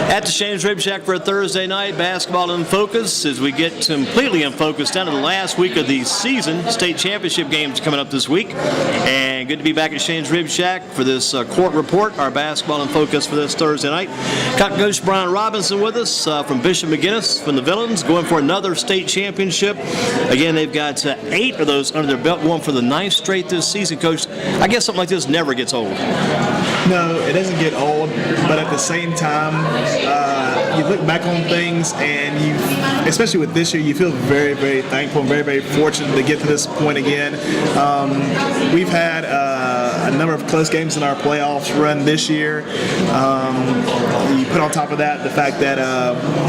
At the Shane's Rib Shack for a Thursday night, basketball in focus as we get completely in focus down to the last week of the season. State championship games coming up this week. And good to be back at Shane's Rib Shack for this court report, our basketball in focus for this Thursday night. Got Coach Brian Robinson with us from Bishop McGuinness from the Villains, going for another state championship. Again, they've got 8 of those under their belt, going for the 9th straight this season. Coach, I guess something like this never gets old. No, it doesn't get old, but at the same time, you look back on things and you, especially with this year, you feel very, very thankful and very, very fortunate to get to this point again. We've had a number of close games in our playoffs run this year. You put on top of that the fact that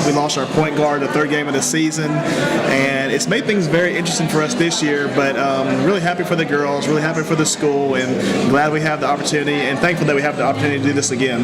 we lost our point guard the 3rd game of the season, and it's made things very interesting for us this year, but really happy for the girls, really happy for the school, and glad we have the opportunity and thankful that we have the opportunity to do this again.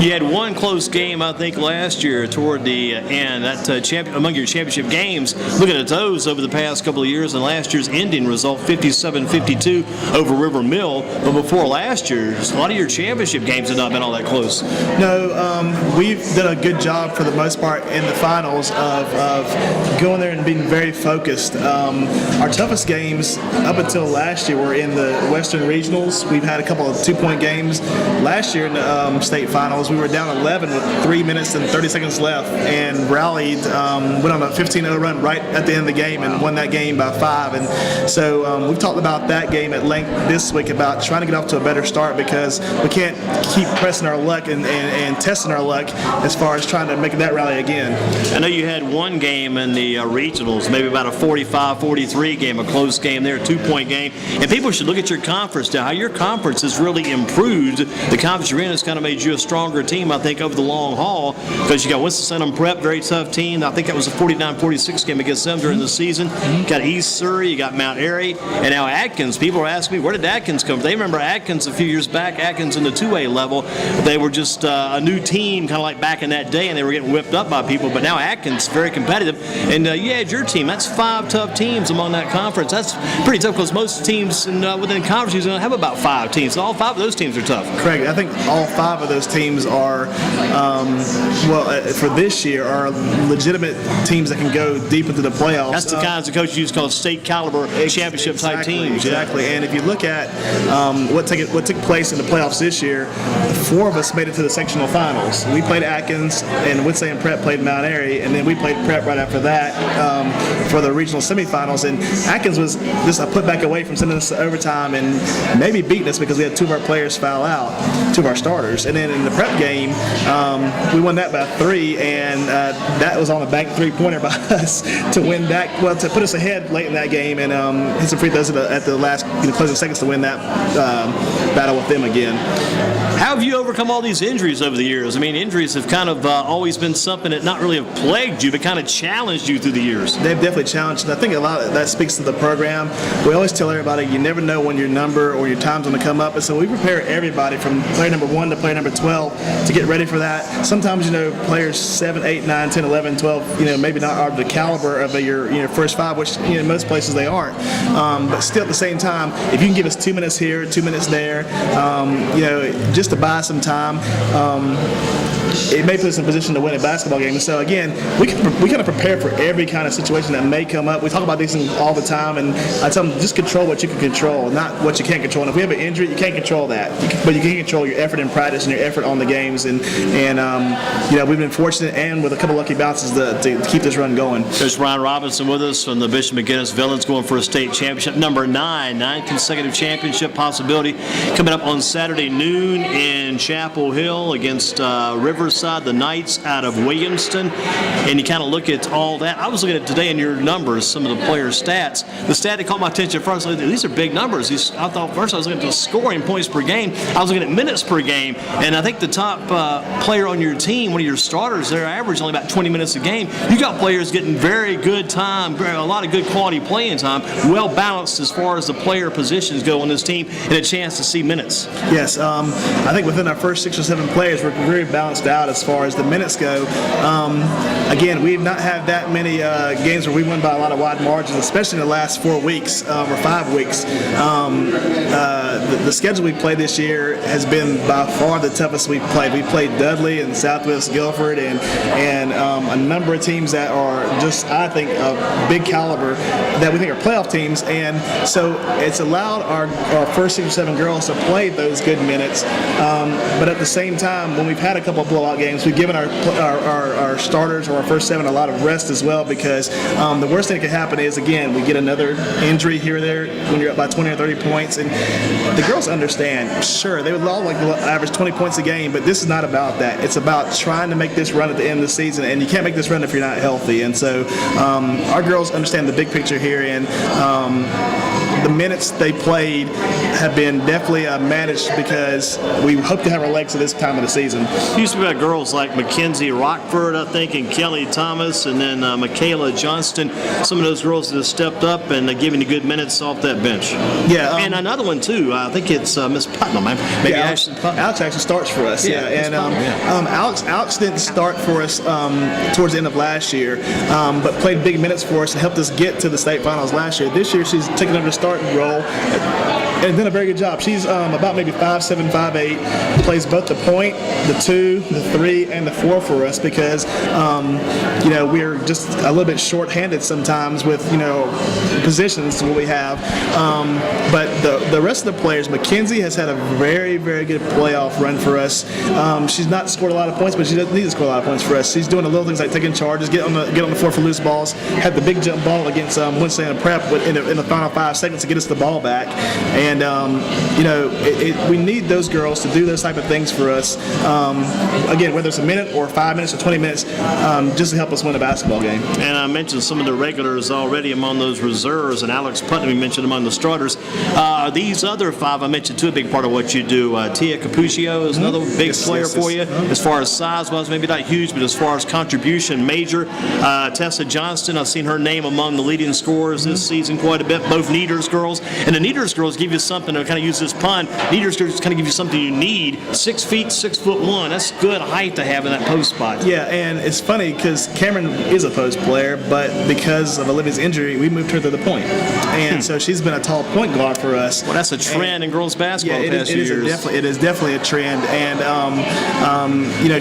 You had one close game, I think, last year toward the end. That among your championship games, looking at those over the past couple of years, and last year's ending result 57-52 over River Mill. But before last year, a lot of your championship games have not been all that close. No, we've done a good job for the most part in the finals of going there and being very focused. Our toughest games up until last year were in the Western Regionals. We've had a couple of 2-point games. Last year in the state finals, we were down 11 with 3 minutes and 30 seconds left and rallied, went on a 15-0 run right at the end of the game and won that game by 5. And so we've talked about that game at length this week about trying to get off to a better start because we can't keep pressing our luck and testing our luck as far as trying to make that rally again. I know you had one game in the regionals, maybe about a 45-43 game, a close game there, a 2-point game. And people should look at your conference now, how your conference has really improved. The conference you're in has kind of made you a stronger team, I think, over the long haul, because you got Winston-Salem Prep, very tough team. I think that was a 49-46 game against them during the season. You got East Surrey, you got Mount Airy, and now Atkins. People are asking me, where did Atkins come from? They remember Atkins a few years back, Atkins in the 2A level. They were just a new team, kind of like back in that day, and they were getting whipped up by people. But now Atkins very competitive. And you had your team. That's 5 tough teams among that conference. That's pretty tough because most teams within conferences have about 5 teams. So all 5 of those teams are tough. Correct. I think all 5 of those teams are, for this year, are legitimate teams that can go deep into the playoffs. That's the kinds of coaches you call state caliber championship type teams. Exactly. And if you look at what took place in the playoffs this year, 4 of us made it to the sectional finals. We played Atkins, and Winston Prep played Mount Airy, and then we played Prep right after that for the regional semifinals. And Atkins was just a putback away from sending us to overtime and maybe beating us because we had 2 of our players foul out, 2 of our starters. And then in the Prep game, we won that by 3, and that was on a bank 3-pointer by us to win that. Well, to put us ahead late in that game and hit some free throws at the last closing seconds to win that battle with them again. How have you overcome all these injuries over the years? I mean, injuries have kind of always been something that not really have plagued you, but kind of challenged you through the years. They've definitely challenged, and I think a lot of that speaks to the program. We always tell everybody you never know when your number or your time's going to come up, and so we prepare everybody from player number 1 to player number 12 to get ready for that. Sometimes, players 7, 8, 9, 10, 11, 12, maybe not are the caliber of your first 5, which in most places they aren't. But still, at the same time, if you can give us 2 minutes here, 2 minutes there, just to buy some time, it may put us in a position to win a basketball game. And so again, we kind of prepare for every kind of situation that may come up. We talk about these things all the time, and I tell them just control what you can control, not what you can't control. And if we have an injury, you can't control that, but you can control your effort in practice and your effort on the games. And we've been fortunate and with a couple lucky bounces to keep this run going. There's Brian Robinson with us from the Bishop McGuinness Villains, going for a state championship, number 9 consecutive championship possibility, coming up on Saturday noon in Chapel Hill against Riverside, the Knights out of Williamston. And you kind of look at all that. I was looking at today in your numbers, some of the players' stats. The stat that caught my attention first, these are big numbers. I thought first I was looking at the scoring points per game. I was looking at minutes per game. And I think the top player on your team, one of your starters, their average only about 20 minutes a game. You got players getting very good time, a lot of good quality playing time, well balanced as far as the player positions go on this team, and a chance to see minutes. Yes, I think within our first 6 or 7 players, we're very balanced out as far as the minutes go. Again, we've not had that many games where we won by a lot of wide margins, especially in the last 4 weeks or 5 weeks. The the schedule we played this year has been by far the toughest we've played. We played Dudley and Southwest Guilford and a number of teams that are just, I think, of big caliber that we think are playoff teams. And so it's allowed our first 6 or 7 girls to play those good minutes. But at the same time, when we've had a couple of blowout games, we've given our starters or our first 7 a lot of rest as well, because the worst thing that could happen is, again, we get another injury here or there when you're up by 20 or 30 points. And the girls understand, sure, they would all like to average 20 points a game, but this is not about that. It's about trying to make this run at the end of the season, and you can't make this run if you're not healthy. And so our girls understand the big picture here, and the minutes they played have been definitely managed because we hope to have our legs at this time of the season. It used to be about girls like Mackenzie Rockford, I think, and Kelly Thomas, and then Michaela Johnston. Some of those girls that have stepped up and giving you good minutes off that bench. Yeah. And another one, too. I think it's Miss Putnam. Maybe Ashton Putnam. Alex actually starts for us. Yeah. And Alex didn't start for us towards the end of last year, but played big minutes for us and helped us get to the state finals last year. This year, she's taken over the starting role and done a very good job. She's about maybe 5'7", 5'8", plays both the point, the 2, the 3, and the 4 for us because, we're just a little bit short-handed sometimes with, positions what we have. But the rest of the players, Mackenzie has had a very, very good playoff run for us. She's not scored a lot of points, but she doesn't need to score a lot of points for us. She's doing the little things like taking charges, get on the floor for loose balls, had the big jump ball against Winston Prep in the final 5 seconds to get us the ball back. And, we need those girls to do those type of things for us. Again, whether it's a minute or 5 minutes or 20 minutes, just to help us win a basketball game. And I mentioned some of the regulars already among those reserves, and Alex Putnam, you mentioned among the starters. These other 5 I mentioned, too, a big part of what you do. Tia Capuccio is another big player for you. As far as size-wise, maybe not huge, but as far as contribution, major. Tessa Johnston, I've seen her name among the leading scorers this season quite a bit, both Neaters girls. And the Neaters girls give you something to kind of use this pun. Neaters girls kind of give you something you need. 6 feet, 6'1". That's good height to have in that post spot. Yeah, and it's funny because Cameron is a post player, but because of Olivia's injury, we moved her to the point. And so she's been a tall point guard for us. Well, that's a trend in girls basketball the past few years. It is definitely a trend. And,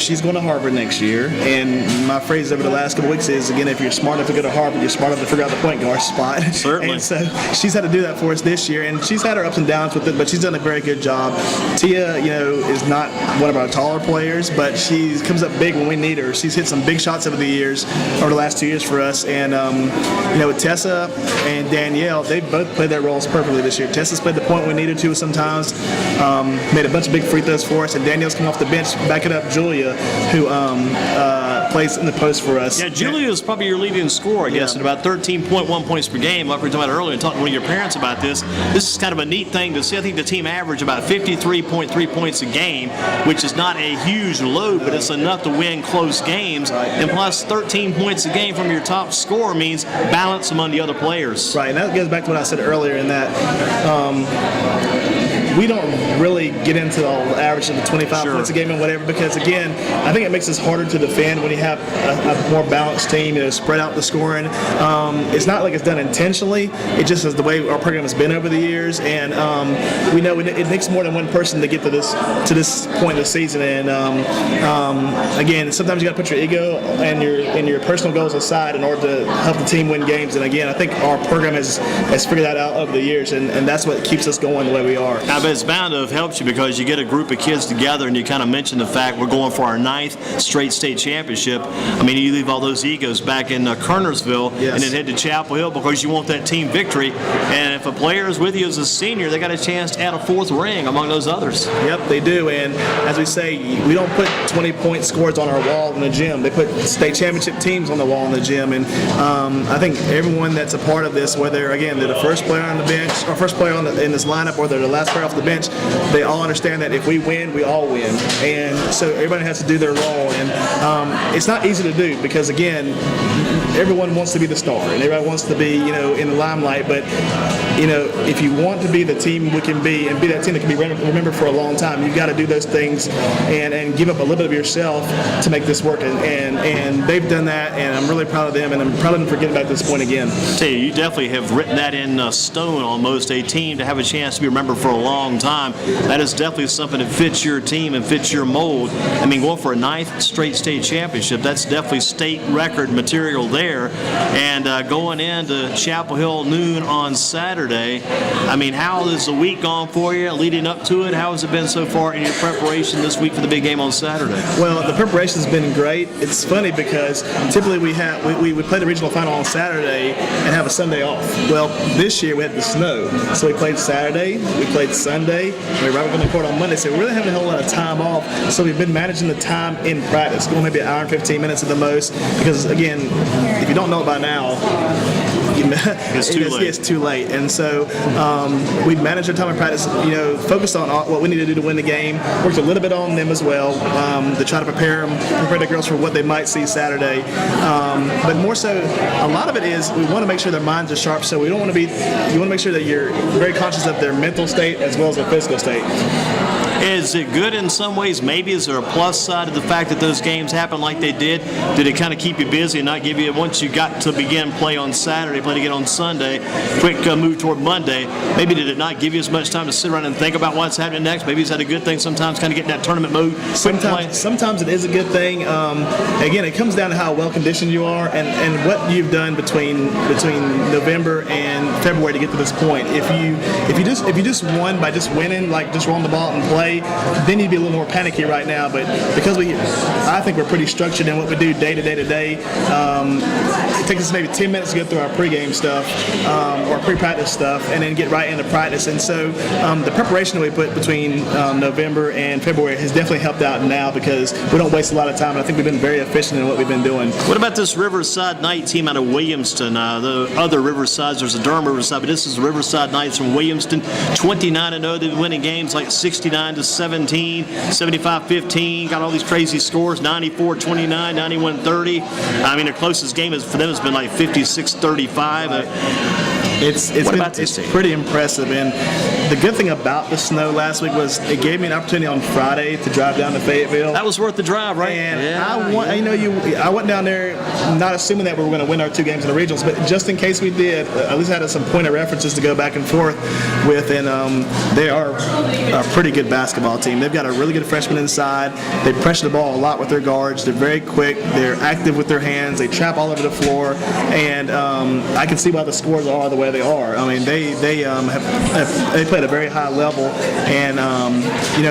she's going to Harvard next year. And my phrase over the last couple weeks is, again, if you're smart enough to go to Harvard, you're smart enough to figure out the point guard spot. Certainly. And so she's had to do that for us this year. And she's had her ups and downs with it, but she's done a very good job. Tia, is not one of our taller players, but she comes up big when we need her. She's hit some big shots over the last 2 years for us. And, with Tessa and Danielle, they both played their roles perfectly this year. Tessa's played the point we needed to sometimes, made a bunch of big free throws for us, and Danielle's come off the bench, backing up Julia, who plays in the post for us. Yeah, Julia is probably your leading scorer, I guess, at about 13.1 points per game. Like we were talking about earlier, and talking to one of your parents about this. This is kind of a neat thing to see. I think the team averaged about 53.3 points a game, which is not a huge load, but it's enough to win close games. Right. And plus 13 points a game from your top scorer means balance among the other players. Right, and that goes back to what I said earlier in that we don't really get into the average of the 25 points a game and whatever, because, again, I think it makes us harder to defend when you have a more balanced team, spread out the scoring. It's not like it's done intentionally. It just is the way our program has been over the years, and we know it takes more than one person to get to this point of the season. And again, sometimes you got to put your ego and your personal goals aside in order to help the team win games. And again, I think our program has figured that out over the years, and that's what keeps us going the way we are. I bet it's bound to have helped you because you get a group of kids together, and you kind of mentioned the fact we're going for our 9th straight state championship. I mean, you leave all those egos back in Kernersville and then head to Chapel Hill because you want that team victory. And if a player is with you as a senior, they got a chance to add a 4th ring among those others. Yep, they do. And as we say, we don't put 20-point scores on our wall in the gym. They put state championship teams on the wall in the gym. And I think everyone that's a part of this, whether, again, they're the first player on the bench or first player in this lineup, or they're the last player off the bench, they all understand that if we win, we all win. And so everybody has to do their role. And it's not easy to do because, again, everyone wants to be the star and everybody wants to be, in the limelight. But, if you want to be the team we can be and be that team that can be remembered for a long time, you've got to do those things and give up a little bit of yourself to make this work. And they've done that, and I'm really proud of them, and I'm proud of them for getting back to this point again. I tell you, you definitely have written that in stone almost, a team to have a chance to be remembered for a long time. that is definitely something that fits your team and fits your mold. I mean, going for a 9th straight state championship, that's definitely state record material there. And going into Chapel Hill noon on Saturday, I mean, how has the week gone for you leading up to it? How has it been so far in your preparation this week for the big game on Saturday? Well, the preparation's been great. It's funny because typically we play the regional final on Saturday and have a Sunday off. Well, this year we had the snow, so we played Saturday, we played Sunday, we were right up on the court on Monday, so we really haven't had a whole lot of time off. So we've been managing the time in practice, going maybe an hour and 15 minutes at the most, because again, if you don't know it by now, it's too late. It's too late. And so we managed our time in practice, focused on what we need to do to win the game, worked a little bit on them as well, to try to prepare the girls for what they might see Saturday. But more so, a lot of it is we want to make sure their minds are sharp, so you want to make sure that you're very conscious of their mental state as well as their physical state. Is it good in some ways? Maybe is there a plus side of the fact that those games happen like they did? Did it kind of keep you busy and not give you, once you got to begin play on Saturday, play again on Sunday, quick move toward Monday, maybe did it not give you as much time to sit around and think about what's happening next? Maybe is that a good thing sometimes, kind of getting that tournament mode? Sometimes it is a good thing. Again, it comes down to how well conditioned you are and what you've done between November and February to get to this point. If you just won by just winning, like just rolling the ball and play, then you'd be a little more panicky right now. But because I think we're pretty structured in what we do day to day to day. It takes us maybe 10 minutes to go through our pregame stuff or pre-practice stuff, and then get right into practice. And so the preparation that we put between November and February has definitely helped out now, because we don't waste a lot of time. And I think we've been very efficient in what we've been doing. What about this Riverside Knight team out of Williamston? The other Riversides, there's a Durham Riverside, but this is the Riverside Knights from Williamston. 29-0, they've been winning games like 69-17, 75-15, got all these crazy scores, 94-29, 91-30. I mean, their closest game for them has been like 56-35. It's pretty impressive, and the good thing about the snow last week was it gave me an opportunity on Friday to drive down to Fayetteville. That was worth the drive, right? And I went down there not assuming that we were going to win our 2 games in the regionals, but just in case we did, at least I had some point of references to go back and forth with, and they are a pretty good basketball team. They've got a really good freshman inside. They pressure the ball a lot with their guards. They're very quick. They're active with their hands. They trap all over the floor, and I can see why the scores are the way they are. I mean, they play at a very high level, and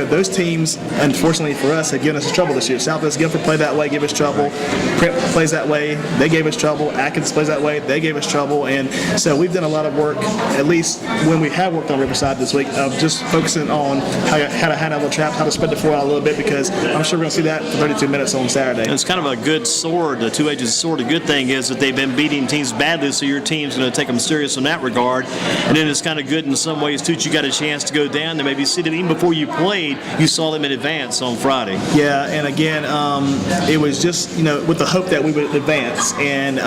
those teams, unfortunately for us, have given us trouble this year. Southwest Guilford played that way, gave us trouble. Prep plays that way, they gave us trouble. Atkins plays that way, they gave us trouble. And so we've done a lot of work, at least when we have worked on Riverside this week, of just focusing on how to handle the traps, how to spread the floor out a little bit, because I'm sure we're going to see that for 32 minutes on Saturday. And it's kind of a good sword, a two-edged sword. A good thing is that they've been beating teams badly, so your team's going to take them serious in that regard. And then it's kind of good in some ways, too, that you got a chance to go down there, maybe see them even before you played. You saw them in advance on Friday. Yeah, and again, it was just, with the hope that we would advance. And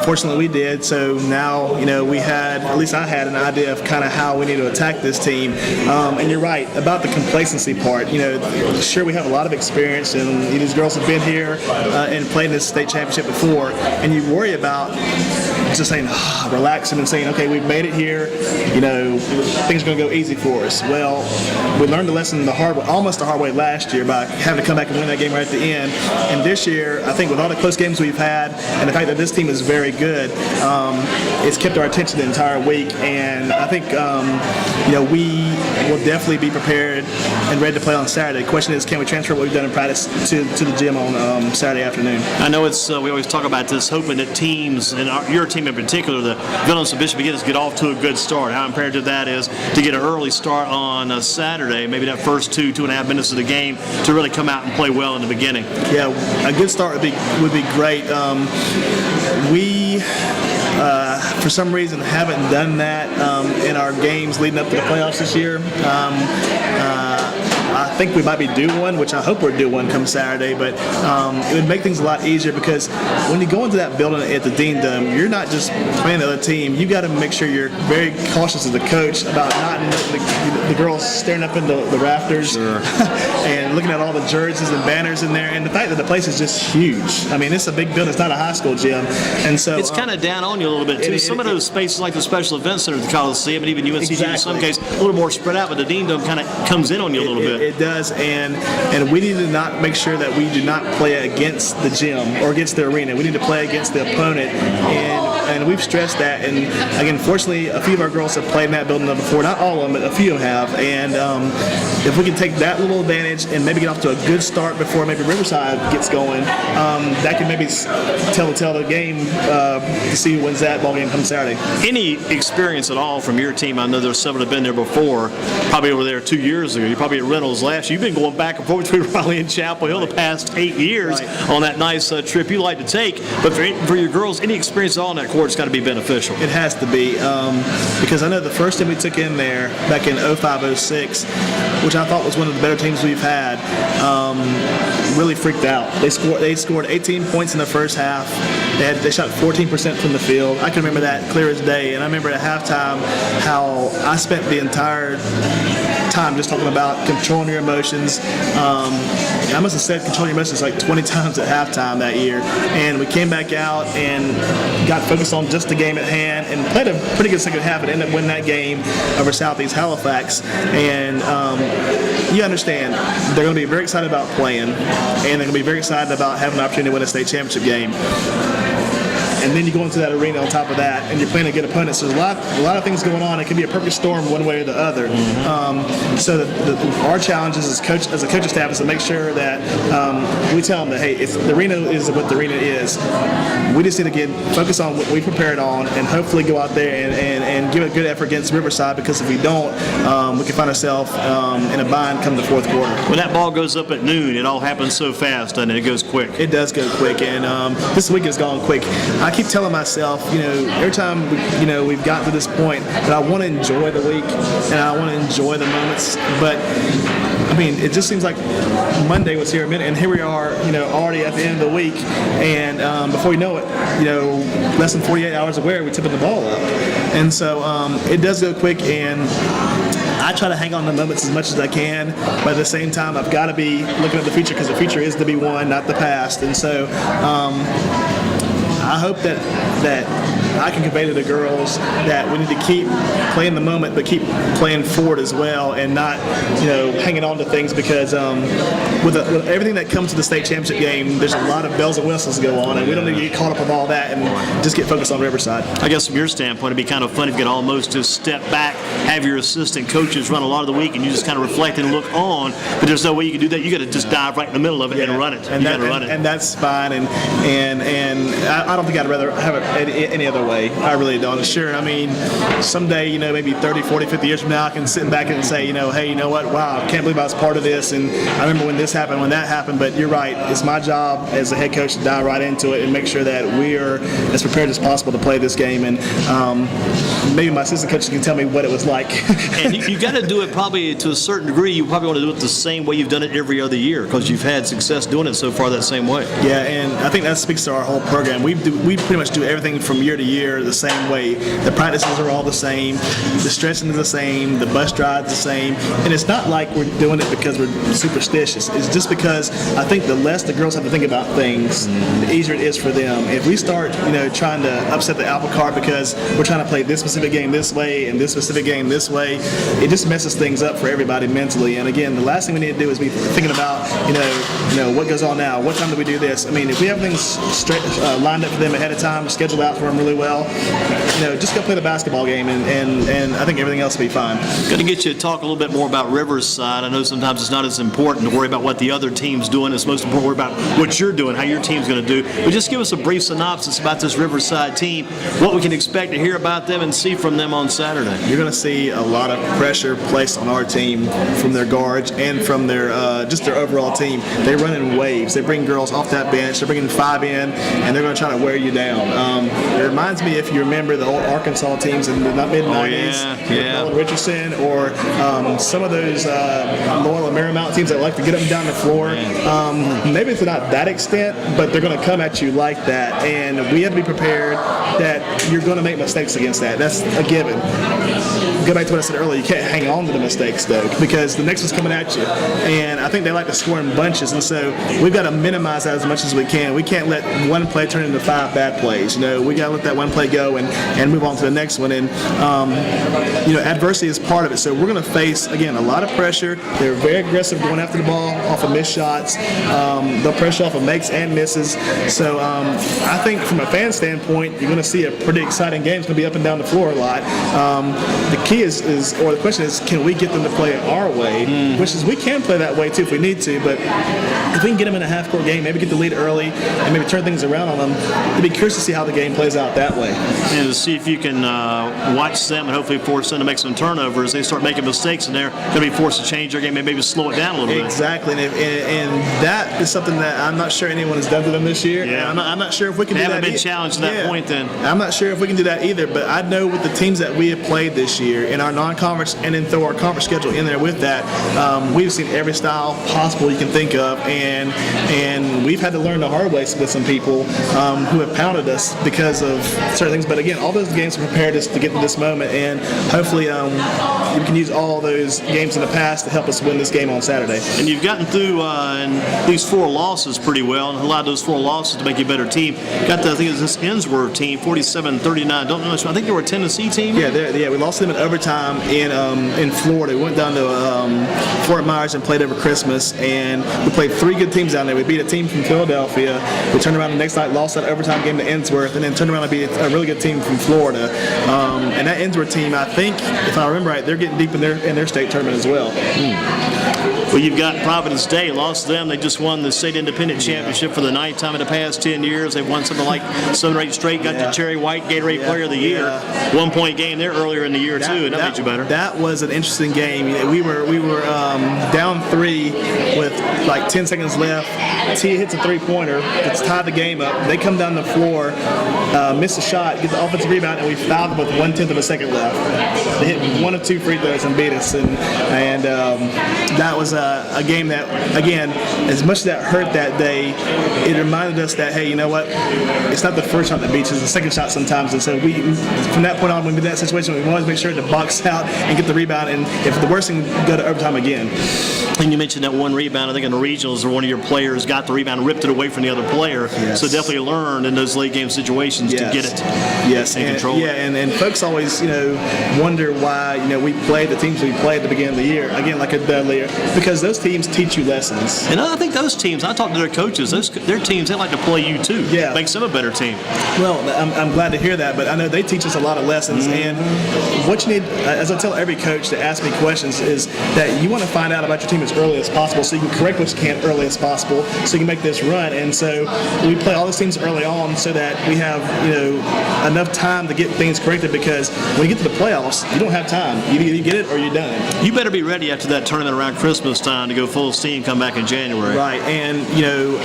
fortunately we did. So now, we had, at least I had an idea of kind of how we need to attack this team. And you're right about the complacency part. Sure, we have a lot of experience, and these girls have been here and played in this state championship before, and you worry about just saying, relaxing and saying, okay, we've made it here, things are going to go easy for us. Well, we learned the lesson almost the hard way last year by having to come back and win that game right at the end. And this year, I think with all the close games we've had and the fact that this team is very good, it's kept our attention the entire week. And I think, we will definitely be prepared and ready to play on Saturday. The question is, can we transfer what we've done in practice to the gym on Saturday afternoon? I know we always talk about this, hoping that teams, and your team in particular, the Villains of Bishop McGuinness, get off to a good start. How imperative that is to get an early start on a Saturday, maybe that first 2.5 minutes of the game, to really come out and play well in the beginning. Yeah, a good start would be great. We for some reason haven't done that in our games leading up to the playoffs this year. I think we might be due one, which I hope we're due one come Saturday, but it would make things a lot easier, because when you go into that building at the Dean Dome, you're not just playing the other team. You got to make sure you're very cautious as the coach about not letting the girls staring up into the rafters and looking at all the jerseys and banners in there, and the fact that the place is just huge. I mean, it's a big building. It's not a high school gym, and so it's kind of down on you a little bit too. Some of those spaces, like the Special Event Center, the Coliseum, and even UNCG in some cases, a little more spread out, but the Dean Dome kind of comes in on you a little bit. It does, and we need to not make sure that we do not play against the gym or against the arena. We need to play against the opponent, and we've stressed that. And again, fortunately, a few of our girls have played in that building before. Not all of them, but a few have. And if we can take that little advantage and maybe get off to a good start before maybe Riverside gets going, that can maybe tell the game to see who wins that ball game come Saturday. Any experience at all from your team? I know there's some that have been there before, probably over there 2 years ago. You're probably at Reynolds last year. You've been going back and forth between Raleigh and Chapel Hill the past 8 years on that nice trip you like to take. But for your girls, any experience at all on that court, it's got to be beneficial. It has to be, because I know the first time we took in there back in 05-06, which I thought was one of the better teams we've had, really freaked out. They scored 18 points in the first half. They shot 14% from the field. I can remember that clear as day. And I remember at halftime how I spent the entire time just talking about controlling your emotions. I must have said controlling your emotions like 20 times at halftime that year. And we came back out and got focused on just the game at hand and played a pretty good second half and ended up winning that game over Southeast Halifax. And you understand, they're going to be very excited about playing, and they're going to be very excited about having an opportunity to win a state championship game. And then you go into that arena on top of that, and you're playing a good opponent. So there's a lot of things going on. It can be a perfect storm one way or the other. So our challenge as a coaching staff is to make sure that we tell them that, hey, if the arena is what the arena is, we just need to focus on what we prepared on, and hopefully go out there and give a good effort against Riverside. Because if we don't, we can find ourselves in a bind come the fourth quarter. When that ball goes up at noon, it all happens so fast, and it goes quick. It does go quick, and this week has gone quick. I keep telling myself, every time we've gotten to this point, that I want to enjoy the week and I want to enjoy the moments. But I mean, it just seems like Monday was here a minute, and here we are, already at the end of the week, and before you know it, less than 48 hours away, we're tipping the ball up, and so it does go quick, and I try to hang on to the moments as much as I can, but at the same time, I've got to be looking at the future, because the future is to be won, not the past, and so. I hope that I can convey to the girls that we need to keep playing the moment, but keep playing forward as well, and not, hanging on to things, because with everything that comes to the state championship game, there's a lot of bells and whistles to go on, and we don't need to get caught up with all that and just get focused on Riverside. I guess from your standpoint, it'd be kind of fun if you could almost just step back, have your assistant coaches run a lot of the week, and you just kind of reflect and look on. But there's no way you can do that. You got to just dive right in the middle of it and run it. And that's fine. And I don't think I'd rather have it any other way. I really don't. Sure, I mean, someday, maybe 30, 40, 50 years from now, I can sit back and say, hey, you know what? Wow, I can't believe I was part of this. And I remember when this happened, when that happened. But you're right. It's my job as a head coach to dive right into it and make sure that we are as prepared as possible to play this game. And maybe my assistant coaches can tell me what it was like. And you got to do it probably to a certain degree. You probably want to do it the same way you've done it every other year, because you've had success doing it so far that same way. Yeah, and I think that speaks to our whole program. We pretty much do everything from year to year the same way. The practices are all the same. The stretching is the same. The bus drive's the same. And it's not like we're doing it because we're superstitious. It's just because I think the less the girls have to think about things, the easier it is for them. If we start, trying to upset the apple cart because we're trying to play this specific game this way and this specific game this way, it just messes things up for everybody mentally. And again, the last thing we need to do is be thinking about, what goes on now. What time do we do this? I mean, if we have things straight lined up for them ahead of time, scheduled out for them really well, just go play the basketball game, and I think everything else will be fine. Going to get you to talk a little bit more about Riverside. I know sometimes it's not as important to worry about what the other team's doing. It's most important to worry about what you're doing, how your team's going to do. But just give us a brief synopsis about this Riverside team, what we can expect to hear about them and see from them on Saturday. You're going to see a lot of pressure placed on our team from their guards and from their just their overall team. They run in waves. They bring girls off that bench. They're bringing 5 in, and they're going to try to wear you down. It reminds me, if you remember, the old Arkansas teams in the mid-90s, Richardson, or some of those Loyola and Marymount teams that like to get them down the floor. Maybe it's not that extent, but they're going to come at you like that, and we have to be prepared that you're going to make mistakes against that. That's a given. go back to what I said earlier, you can't hang on to the mistakes, though, because the next one's coming at you. And I think they like to score in bunches, and so we've got to minimize that as much as we can. We can't let one play turn into 5 bad plays. We got to let that one play go and move on to the next one. And, adversity is part of it. So we're going to face, again, a lot of pressure. They're very aggressive going after the ball off of missed shots. They'll pressure off of makes and misses. So I think from a fan standpoint, you're going to see a pretty exciting game. It's going to be up and down the floor a lot. The key or the question is, can we get them to play it our way? Which is, we can play that way too if we need to, but if we can get them in a half-court game, maybe get the lead early, and maybe turn things around on them, it'd be curious to see how the game plays out that way. And to see if you can watch them and hopefully force them to make some turnovers. They start making mistakes, and they're going to be forced to change their game, maybe slow it down a little bit. Exactly, and that is something that I'm not sure anyone has done to them this year. Yeah. I'm not sure if we can they do that. They haven't been challenged to that point then. I'm not sure if we can do that either, but I know with the teams that we have played this year in our non-conference and then throw our conference schedule in there with that, we've seen every style possible you can think of, and we've had to learn the hard way with some people who have pounded us because of certain things. But again, all those games have prepared us to get to this moment, and hopefully we can use all those games in the past to help us win this game on Saturday. And you've gotten through these 4 losses pretty well, and allowed those 4 losses to make you a better team. Got I think it was this Innsworth team, 47-39. Don't know. I think they were a Tennessee team. Yeah, we lost them in overtime in Florida. We went down to Fort Myers and played over Christmas, and we played 3 good teams down there. We beat a team from Philadelphia. We turned around the next night, lost that overtime game to Innsworth, and then turned around and beat a really good team from Florida. And that Innsworth team, I think, if I remember right, they're getting deep in their state tournament as well. Well, you've got Providence Day. Lost them. They just won the state independent championship for the 9th time in the past 10 years. They've won something like 7 or 8 straight. Got the Cherry White Gatorade Player of the Year. 1-point game there earlier in the year too, and that made you better. That was an interesting game. We were down 3 with like 10 seconds left. Tia hits a 3-pointer. It's tied the game up. They come down the floor, miss a shot, get the offensive rebound, and we fouled them with 1/10 of a second left. They hit 1 of 2 free throws and beat us, and that was a game that, again, as much as that hurt that day, it reminded us that, hey, you know what? It's not the first shot that beats, it's the second shot sometimes. And so from that point on, when we're in that situation, we always make sure to box out and get the rebound, and if the worst thing, go to overtime again. And you mentioned that 1 rebound. I think in the regionals, one of your players got the rebound, ripped it away from the other player. Yes. So definitely learned in those late game situations to get it. Yes, and control it. Yeah, and folks always, wonder why, we played the teams we played at the beginning of the year. Again, like I said earlier, because those teams teach you lessons. And I think those teams, I talked to their coaches, their teams, they like to play you too. Yeah. Makes them a better team. Well, I'm glad to hear that, but I know they teach us a lot of lessons. And what you need, as I tell every coach to ask me questions, is that you want to find out about your team as early as possible so you can correct what you can early as possible so you can make this run. And so we play all those teams early on so that we have, enough time to get things corrected, because when you get to the playoffs, you don't have time. You either get it or you're done. You better be ready after that tournament around Christmas time to go full steam, come back in January. Right, and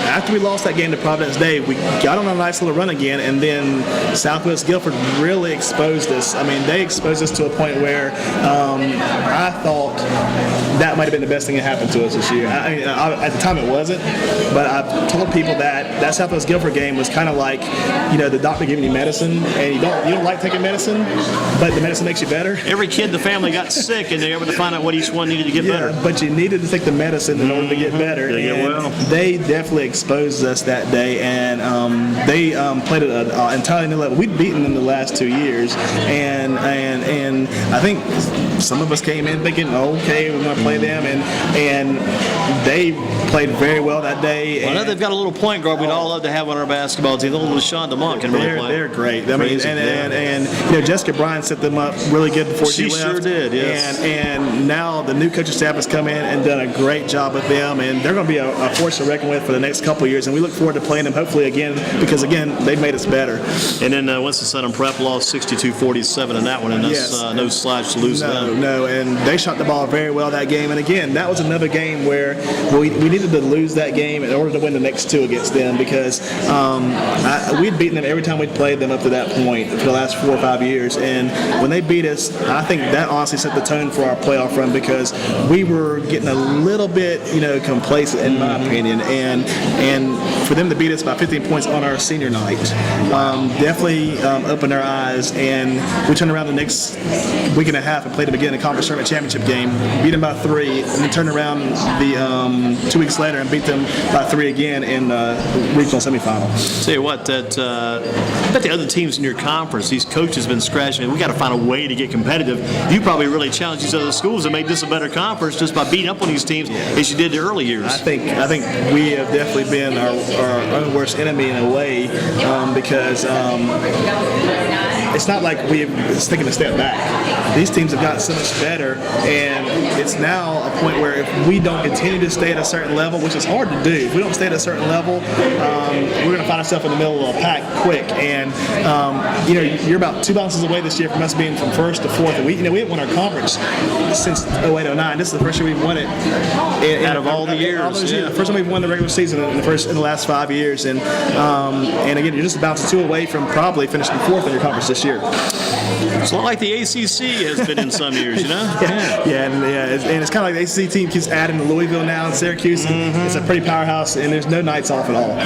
after we lost that game to Providence Day, we got on a nice little run again, and then Southwest Guilford really exposed us. I mean, they exposed us to a point where I thought that might have been the best thing that happened to us this year. At the time it wasn't, but I've told people that Southwest Guilford game was kind of like, the doctor giving you medicine, and you don't like taking medicine, but the medicine makes you better. Every kid in the family got sick, and they were able to find out what each one needed to get better. But you needed to take the medicine in order to get better. They definitely exposed us that day, and they played at an entirely new level. We'd beaten them the last 2 years, and I think some of us came in thinking, okay, we're going to play them, and they played very well that day. Well, I know they've got a little point guard we'd all love to have on our basketball team. The little LaShawn DeMont can really play. They're great. I mean, and Jessica Bryan set them up really good before she left. She sure did, yes. And now the new coaching staff has come in and done a great job with them, and they're going to be a force to reckon with for the next couple of years, and we look forward to playing them hopefully again, because again, they've made us better. And then Winston-Salem Prep lost 62-47 in that one, and that's no slouch to lose them. No, and they shot the ball very well that game. game. And again, that was another game where we needed to lose that game in order to win the next two against them, because we'd beaten them every time we'd played them up to that point for the last 4 or 5 years. And when they beat us, I think that honestly set the tone for our playoff run, because we were getting a little bit, complacent in my opinion. And for them to beat us by 15 points on our senior night definitely opened our eyes. And we turned around the next week and a half and played them again in a conference tournament championship game, beat them by 3, and then turned around the 2 weeks later and beat them by 3 again in regional semifinal. Tell you what, I bet the other teams in your conference, these coaches have been scratching. We got to find a way to get competitive. You probably really challenged these other schools and made this a better conference just by beating up on these teams as you did the early years. I think we have definitely been our own worst enemy in a way, because it's not like we've taken a step back. These teams have gotten so much better, and it's now a point where if we don't continue to stay at a certain level, which is hard to do, if we don't stay at a certain level, we're going to find ourselves in the middle of a pack quick. And you're about 2 bounces away this year from us being from first to fourth. And we haven't won our conference since 08-09. This is the first year we've won it. Out of all the years, the first time we've won the regular season in the last 5 years. And again, you're just about 2 away from probably finishing fourth in your conference this year. It's a lot like the ACC has been in some years, And it's kind of like the ACC team keeps adding to Louisville now and Syracuse. It's a pretty powerhouse, and there's no nights off at all.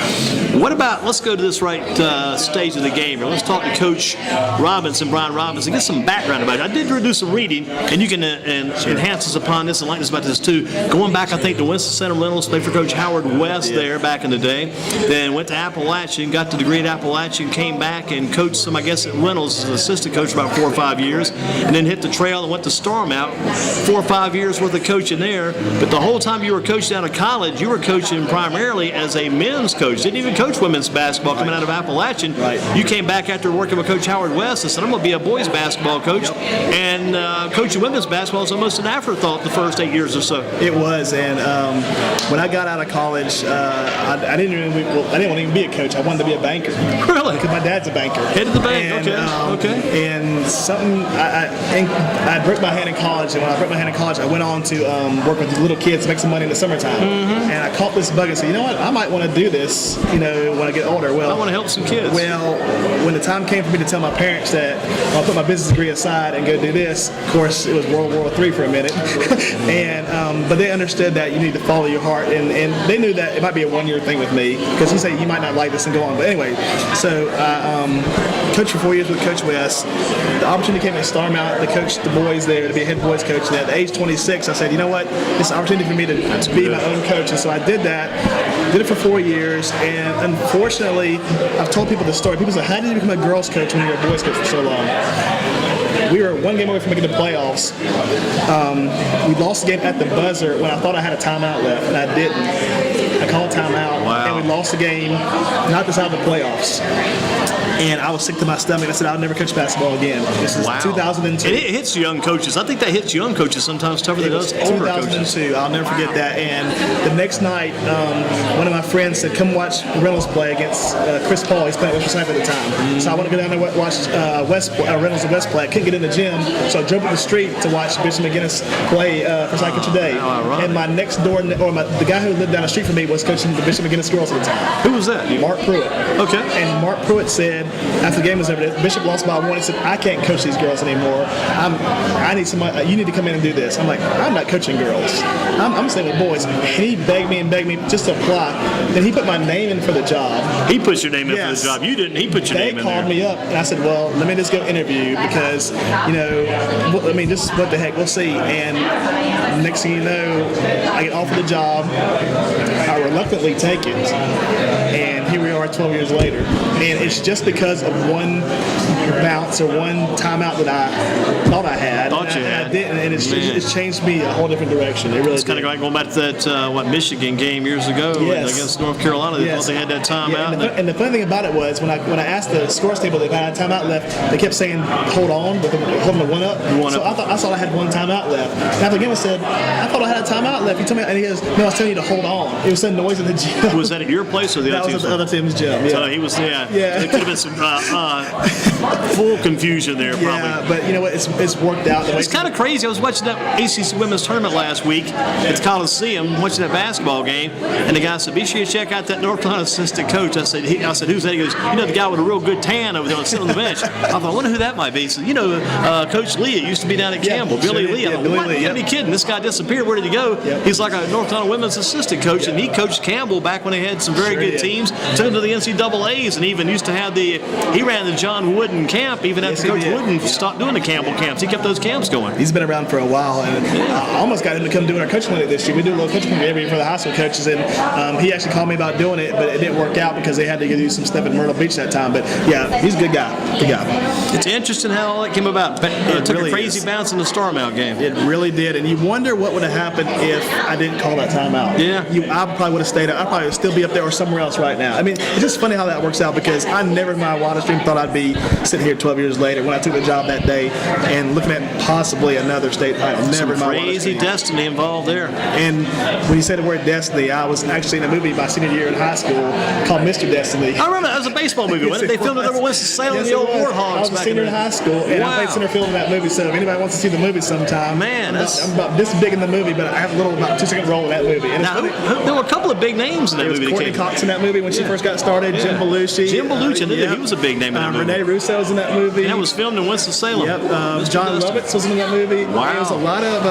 What about, let's go to this stage of the game here. Let's talk to Coach Robinson, Brian Robinson, get some background about it. I did do some reading, and you can enhance us upon this and like us about this too. Going back, I think, to Winston-Salem Reynolds, played for Coach Howard West there back in the day. Then went to Appalachian, got the degree at Appalachian, came back and coached some, I guess, at Reynolds as an assistant coach for about 4 or 5 years, and then hit the trail and went to Starmount. 4 or 5 years worth of coaching there. But the whole time you were coaching out of college, you were coaching primarily as a men's coach. Didn't even coach women's basketball coming out of Appalachian. Right. You came back after working with Coach Howard West and said, I'm going to be a boys basketball coach. And coaching women's basketball was almost an afterthought the first 8 years or so. It was, and when I got out of college, I didn't want to even be a coach. I wanted to be a banker. Really? Because my dad's a banker. Head of the bank. And, Okay. And something, I broke my hand in college, and when I broke my hand in college, I went on to work with little kids to make some money in the summertime. And I caught this bug and said, you know what, I might want to do this, when I get older. Well, I want to help some kids. Well, when the time came for me to tell my parents that I'll put my business degree aside and go do this, of course, it was World War III for a minute. But they understood that you need to follow your heart, and they knew that it might be a 1-year thing with me, because he said you might not like this and go on. But anyway, so I coached for 4 years with Coach West. The opportunity came at Starmount to coach the boys there, to be a head boys coach. And at the age 26, I said, you know what, it's an opportunity for me to be my own coach. And so I did that. Did it for 4 years, and unfortunately, I've told people this story. People say, how did you become a girls coach when you were a boys coach for so long? We were 1 game away from making the playoffs. We lost the game at the buzzer when I thought I had a timeout left, and I didn't. I called timeout, and we lost the game, knocked us out of the playoffs. And I was sick to my stomach. I said, I'll never coach basketball again. This is 2002. And it hits young coaches. I think that hits young coaches sometimes tougher than it does older coaches. 2002. I'll never forget that. And the next night, one of my friends said, come watch Reynolds play against Chris Paul. He's playing with Westerover at the time. So I want to go down there and watch Reynolds and West play. I couldn't get in the gym, so I drove up the street to watch Bishop McGuinness play for Cycle Today. And my next door, the guy who lived down the street from me was coaching the Bishop McGuinness girls at the time. Who was that? Mark Pruitt. Okay. And Mark Pruitt said, after the game was over, Bishop lost by 1. He said, I can't coach these girls anymore. I need somebody. You need to come in and do this. I'm like, I'm not coaching girls. I'm staying with boys. And he begged me just to apply. Then he put my name in for the job. He put your name in for the job. You didn't. He put your name in there. They called me up, and I said, well, let me just go interview, because, just what the heck, we'll see. And next thing you know, I get offered the job. I reluctantly take it. And here we are 12 years later. And it's just because of one bounce or one timeout that I thought I had. I didn't, and it's changed me a whole different direction. It really It's kind of like going back to that Michigan game years ago against North Carolina. They thought they had that timeout. And the funny thing about it was when I asked the scores table if I had a timeout left, they kept saying hold on, but holding the 1 up. I thought I had 1 timeout left. And after the game, I said, I thought I had a timeout left. He told me, and he goes, no, I was telling you to hold on. It was some noise in the gym. Was that at your place or the other team's? That was at the other team's gym. Yeah. So he was, There could have been some some full confusion there, probably. Yeah, but you know what? It's worked out. The way It's kind of crazy. I was watching that ACC women's tournament last week at the Coliseum, watching that basketball game, and the guy said, "Be sure you check out that North Carolina assistant coach." I said, "Who's that?" He goes, "You know, the guy with a real good tan over there sitting on the bench." I thought, "I wonder who that might be." He said, "You know, Coach Lee used to be down at Campbell, Billy Lee." I thought, Billy "What? Lee, You gotta be kidding! This guy disappeared. Where did he go?" Yep. He's like a North Carolina women's assistant coach, and he coached Campbell back when they had some very good teams. Took them to the NCAA's, and even used to have he ran the John Wooden camp even after Coach Wooden stopped doing the Campbell camps. He kept those camps going. He's been around for a while, and I almost got him to come do our coaching clinic this year. We do a little coaching clinic every year for the high school coaches, and he actually called me about doing it, but it didn't work out because they had to do some stuff in Myrtle Beach that time. But yeah, he's a good guy. Good guy. It's interesting how all that came about. It took really a crazy is. bounce in the Starmount game. It really did, and you wonder what would have happened if I didn't call that timeout. Yeah. I probably would have stayed. I probably would still be up there or somewhere else right now. I mean, it's just funny how that works out because I never in my wildest dream thought I'd be sitting here 12 years later when I took the job that day and looking at possibly another state title. Never Some in my wildest crazy dream. destiny involved there. And when you say the word destiny, I was actually in a movie my senior year in high school called Mr. Destiny. I remember that was a baseball movie, wasn't it? They filmed it over Winston-Salem, the old Warthogs. I was a senior in high school, and I played center field in that movie. So if anybody wants to see the movie sometime, Man, I'm about this big in the movie, but I have a little about 2-second role in that movie. And Now, there were a couple of big names in that there was movie. Courtney Cox in that movie when she first got started. Jim Belushi. Jim Belushi, he was a big name in that movie. Renee Russo was in that movie. And that was filmed in Winston-Salem. Yep. John Lovitz was in that movie. Wow. There was a lot of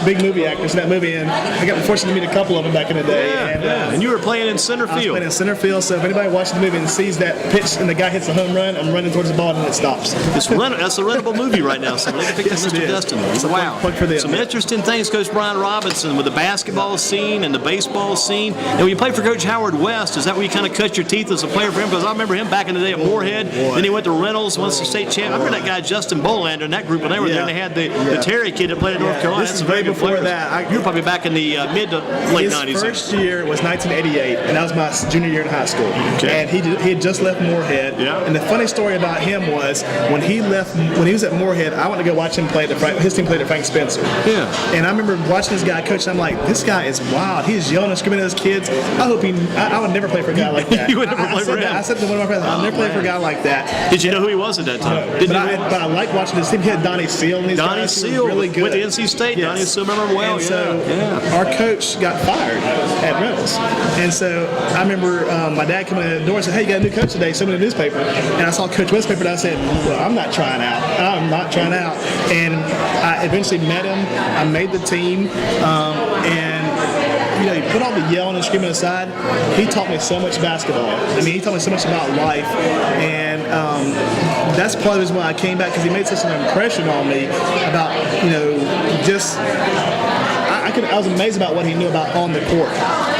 big movie actors in that movie, and I got the fortune to meet a couple of them back in the day. And you were playing in center I was field. playing in center field, so if anybody watching the movie and sees that pitch and the guy hits a home run, I'm running towards the ball and it stops. That's a rentable movie right now. So they can pick Yes, up it Mr. is. Destiny. It's a Wow. plug for them. Some interesting things, Coach Brian Robinson, with the basketball scene and the baseball scene. And when you played for Coach Howard West, is that where you kind of cut your teeth as a player for him? Because I remember him back in the day at Moorhead. Then he went to Reynolds, won some state champ. I remember that guy Justin Bolander in that group when they were there. And they had the Terry kid that played at North Carolina. This That's is a very way good before player. that. You were probably back in the mid to late His 90s. first year was 1988, and that was my junior year in high school. Okay. And he had just left Moorhead. Yeah. And the funny story about him was when he was at Moorhead, I went to go watch him play his team played at Frank Spencer. Yeah. And I remember watching this guy coach, and I'm like, this guy is wild. He's yelling and screaming at his kids. I hope I would never play for a guy like that. You would never play for him. I said to one of my friends, I'll never play for a guy like that. Did you know who he was at that time? Did But you know? I like watching his team. He had Donnie Seal and these Donnie guys who were Seal really good. went to NC State. Yes. Donnie Seal, remember him well. And so yeah. our coach got fired at Reynolds. And so I remember my dad coming in the door and said, hey, you got a new coach today, somebody in the newspaper. And I saw Coach West's paper and I said, well, I'm not trying out. I'm not trying out. And I eventually met him. I made the team. You put all the yelling and screaming aside, he taught me so much basketball. I mean, he taught me so much about life. And that's part of the reason why I came back, because he made such an impression on me about, just... I was amazed about what he knew about on the court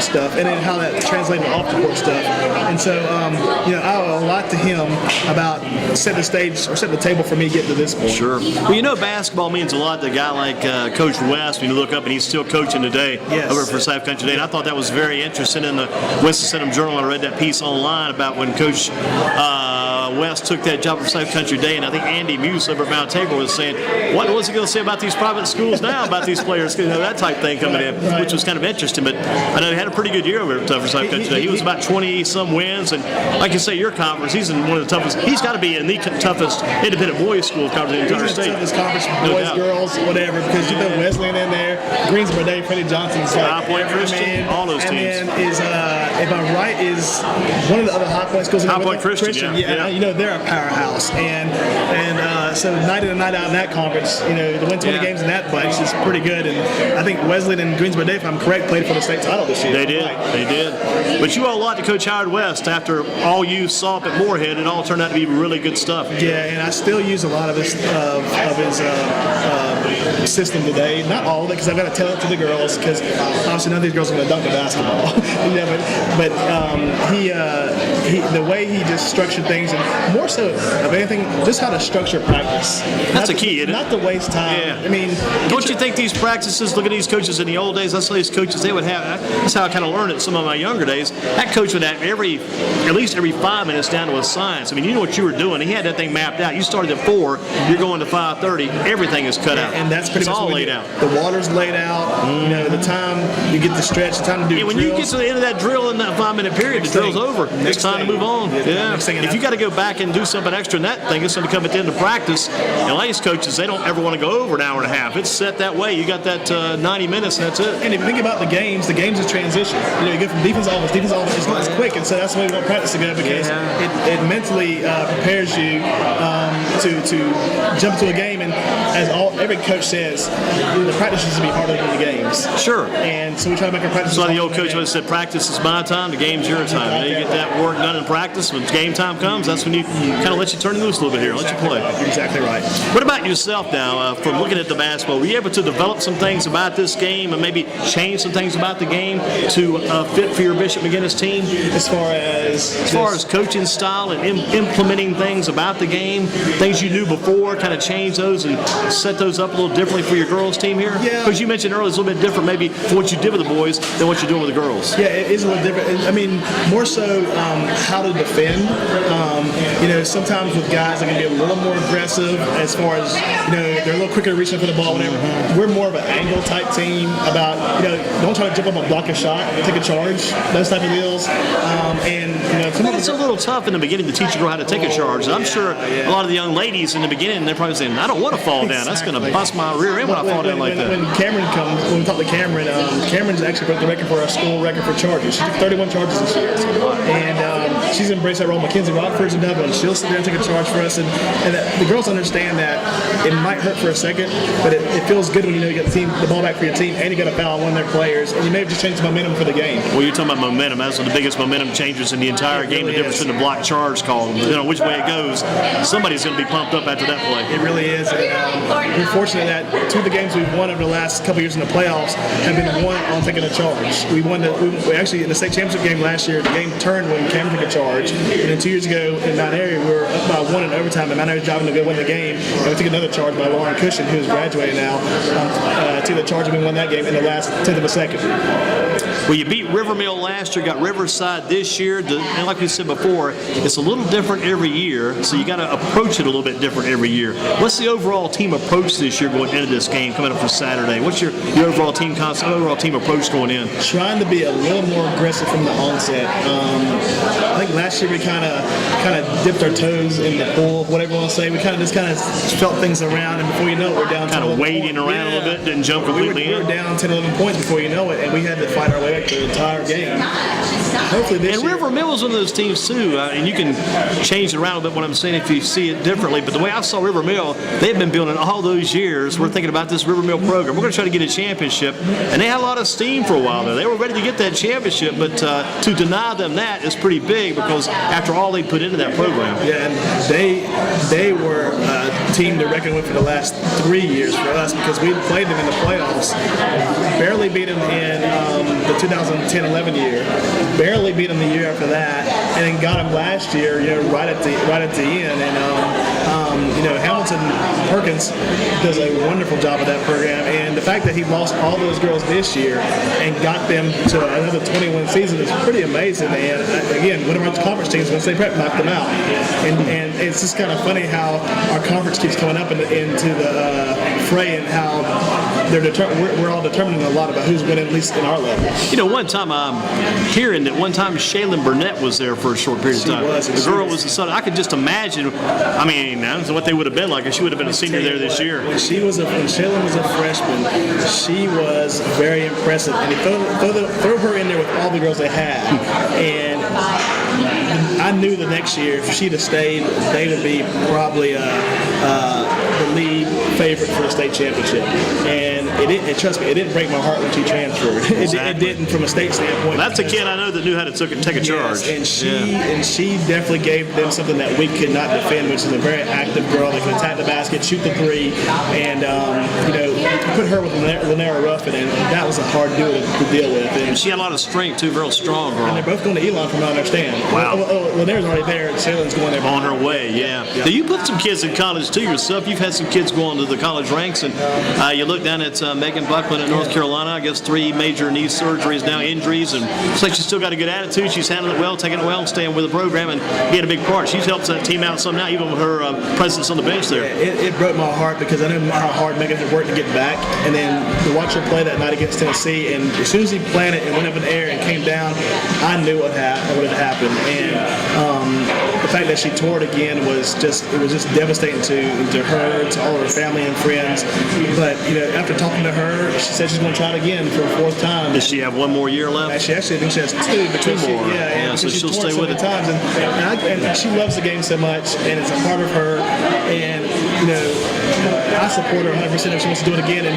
stuff, and then how that translated to off the court stuff. And so, I owe a lot to him about setting the stage or setting the table for me getting to this point. Sure. Well, basketball means a lot to a guy like Coach West when you look up and he's still coaching today over for South Country Day. And I thought that was very interesting in the Winston-Salem Journal. I read that piece online about when Coach West took that job for South Country Day, and I think Andy Muse over at Mount Tabor was saying, what's he going to say about these private schools now, about these players, that type thing coming in, which was kind of interesting. But I know he had a pretty good year over for South Country Day. He was about 20-some wins, and like you say, your conference, he's in one of the toughest. He's got to be in the toughest independent boys school conference in the entire state. He's in the toughest conference, boys, girls, whatever, because you throw Wesleyan in there, Greensboro Day, Freddie Johnson's like, High Point Christian, all those teams. And then is, if I'm right, is one of the other High Point schools in High Point Christian, yeah. They're a powerhouse, and so night in and night out in that conference, to win 20 games in that bunch is pretty good. And I think Wesleyan and Greensboro Day, if I'm correct, played for the state title this year. They did. But you owe a lot to Coach Howard West. After all you saw up at Moorhead, it all turned out to be really good stuff. Yeah, and I still use a lot of his system today. Not all of it, because I've got to tell it to the girls, because obviously none of these girls are going to dunk the basketball. But the way he just structured things, and more so of anything, just how to structure practice. That's a key, isn't it? Not to waste time. Yeah. I mean, Coach Don't you think these practices, look at these coaches in the old days, I saw these coaches, they would have, that's how I kind of learned it some of my younger days, that coach would have at least every 5 minutes down to a science. I mean, you know what you were doing. He had that thing mapped out. You started at 4, you're going to 5:30, everything is cut out. And that's pretty much all what laid out. The water's laid out, you know, the time you get the stretch, the time to do Yeah, when drills. you get to the end of that drill in that 5-minute period, the drill's over. It's time to move on. Yeah. If you got to go back and do something extra in that thing, it's going to come at the end of practice. And a lot of these coaches, they don't ever want to go over an hour and a half. It's set that way. You got that 90 minutes, and that's it. And if you think about the games is transition. You know, you go from defense to offense. It's not as quick, and so that's the way we want practice to go because it mentally prepares you to jump to a game. And as every coach says, the practice needs to be harder than the games. Sure. And so we try to make our practice. So the old coach always said, practice is my time, the game's your time. You get that work done in practice. When game time comes, that's when you kind of let you turn loose a little bit here, let you play. You're exactly right. What about yourself now, from looking at the basketball? Were you able to develop some things about this game and maybe change some things about the game to fit for your Bishop McGuinness team? As far as coaching style and implementing things about the game, things you knew before, kind of change those and set those up a little differently for your girls team here? Yeah. Because you mentioned earlier it's a little bit different maybe for what you did with the boys than what you're doing with the girls. Yeah, it is a little different. I mean, more so how to defend. You know, sometimes with guys, they can be a little more aggressive as far as, you know, they're a little quicker to reach up for the ball, whatever. We're more of an angle type team about, you know, don't try to jump up and block a shot, take a charge, those type of deals. And, you know, But it's a little tough in the beginning to teach a girl how to take a charge. I'm sure a lot of the young ladies in the beginning, they're probably saying, I don't want to fall down. That's going to bust my rear end when I fall down like that. When Cameron comes, when we talk to Cameron, Cameron's actually broke the record for our school record for charges. She took 31 charges this year. And she's embraced that role. Mackenzie Rockford's in Dublin. She'll sit there and take a charge for us. And the girls understand that it might hurt for a second, but it feels good when you know you get the ball back for your team and you got a foul on one of their players. And you may have just changed the momentum for the game. Well, you're talking about momentum. That's one of the biggest momentum changers in the entire game. The difference between the block charge call, you know, which way it goes. Somebody's going to be pumped up after that play. It really is. And, we're fortunate that 2 of the games we've won over the last couple years in the playoffs have been won on taking a charge. We actually in the state championship game last year, the game turned when Cameron took a charge. And then 2 years ago in Mount Airy, we were up by 1 in overtime, and Mount Airy's driving to go win the game. And we took another charge by Lauren Cushion, who's graduating now, to the charge, and we won that game in the last 10th of a second. Well, you beat Rivermill last year, got Riverside this year, and like we said before, it's a little different every year, so you got to approach it a little bit different every year. What's the overall team approach this year going into this game coming up for Saturday? What's your overall team approach going in? Trying to be a little more aggressive from the onset. I think last year we kind of dipped our toes in the pool, whatever you want to say. We kind of felt things around, and before you know it, we're down. Kind of wading around a little bit, didn't jump completely in. We were down 10, 11 points before you know it, and we had to fight our way back the entire game. Hopefully this and year. Rivermill is one of those teams too, and you can change it around a bit what I'm saying if you see it differently. But the way I saw Rivermill, they've been building all those years. We're thinking about this Rivermill program. We're going to try to get a championship, and they had a lot of steam for a while there. They were ready to get that championship, but to deny them that is pretty big because after all they put into that program. Yeah, and they were a team to reckon with for the last 3 years for us because we played them in the playoffs. Barely beat them in the 2010-11 year. Barely beat them the year after that, and then got them last year. You know, right at the end. And you know, Hamilton Perkins does a wonderful job of that program. And the fact that he lost all those girls this year and got them to another 21 season is pretty amazing. And again, one of our conference teams, when St. Prep knocked them out. And it's just kind of funny how our conference keeps coming up into the fray and how we're all determining a lot about who's winning, at least in our level. You know, one time I'm hearing that one time Shaylin Burnett was there for a short period of time. The girl was the son. I could just imagine. I mean, I don't know what they would have been like if she would have been a senior there this year. When Shaylin was a freshman, she was very impressive. And throw her in there with all the girls they had, and I knew the next year if she'd have stayed, they would be probably the league favorite for the state championship. And trust me, it didn't break my heart when she transferred. It didn't from a state standpoint. Well, that's a kid I know that knew how to take a charge. Yes, and she definitely gave them something that we could not defend, which is a very active girl that can attack the basket, shoot the three, and you know, put her with Lanera Ruffin, and that was a hard duo to deal with. And she had a lot of strength too, real strong girl. And they're both going to Elon, from what I understand. Wow. Lanera's already there, and Shaylin's going there. On her way, yeah. Now, you put some kids in college too yourself. You've had some kids go on to the college ranks, and you look down at Megan Buckland at North Carolina. I guess 3 major knee surgeries now, injuries, and looks like she's still got a good attitude. She's handling it well, taking it well, and staying with the program, and being a big part. She's helped that team out some now, even with her presence on the bench there. It broke my heart because I knew how hard Megan had worked to get back, and then to watch her play that night against Tennessee, and as soon as he planted and went up in the air and came down, I knew what had happened. And the fact that she tore it again was just devastating to her, to all of her family and friends. But after talking to her, she said she's going to try it again for a 4th time. Does she have 1 more year left? Actually, I think she has 2. But 2 more. Yeah, so she'll stay with it. Times, and she loves the game so much, and it's a part of her. And I support her 100% if she wants to do it again. And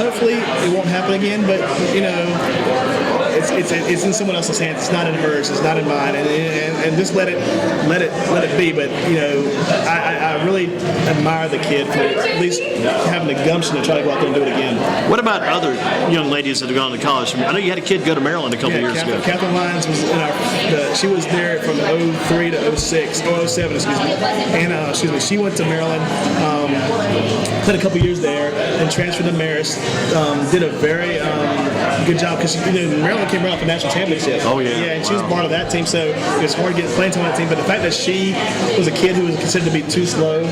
hopefully it won't happen again. But it's in someone else's hands. It's not in hers. It's not in mine. And just let it be. But I really admire the kid for at least having the gumption to try to go out there and do it again. What about other young ladies that have gone to college? I know you had a kid go to Maryland a couple years ago. Catherine Lyons was she was there from 03 to 06, or 07, excuse me. And she went to Maryland, played a couple years there, and transferred to Marist. Did a very good job because Maryland came right off the national championship. Oh yeah. Yeah, and she was part of that team, so it was hard to get playing time on that team. But the fact that she was a kid who was considered to be too slow,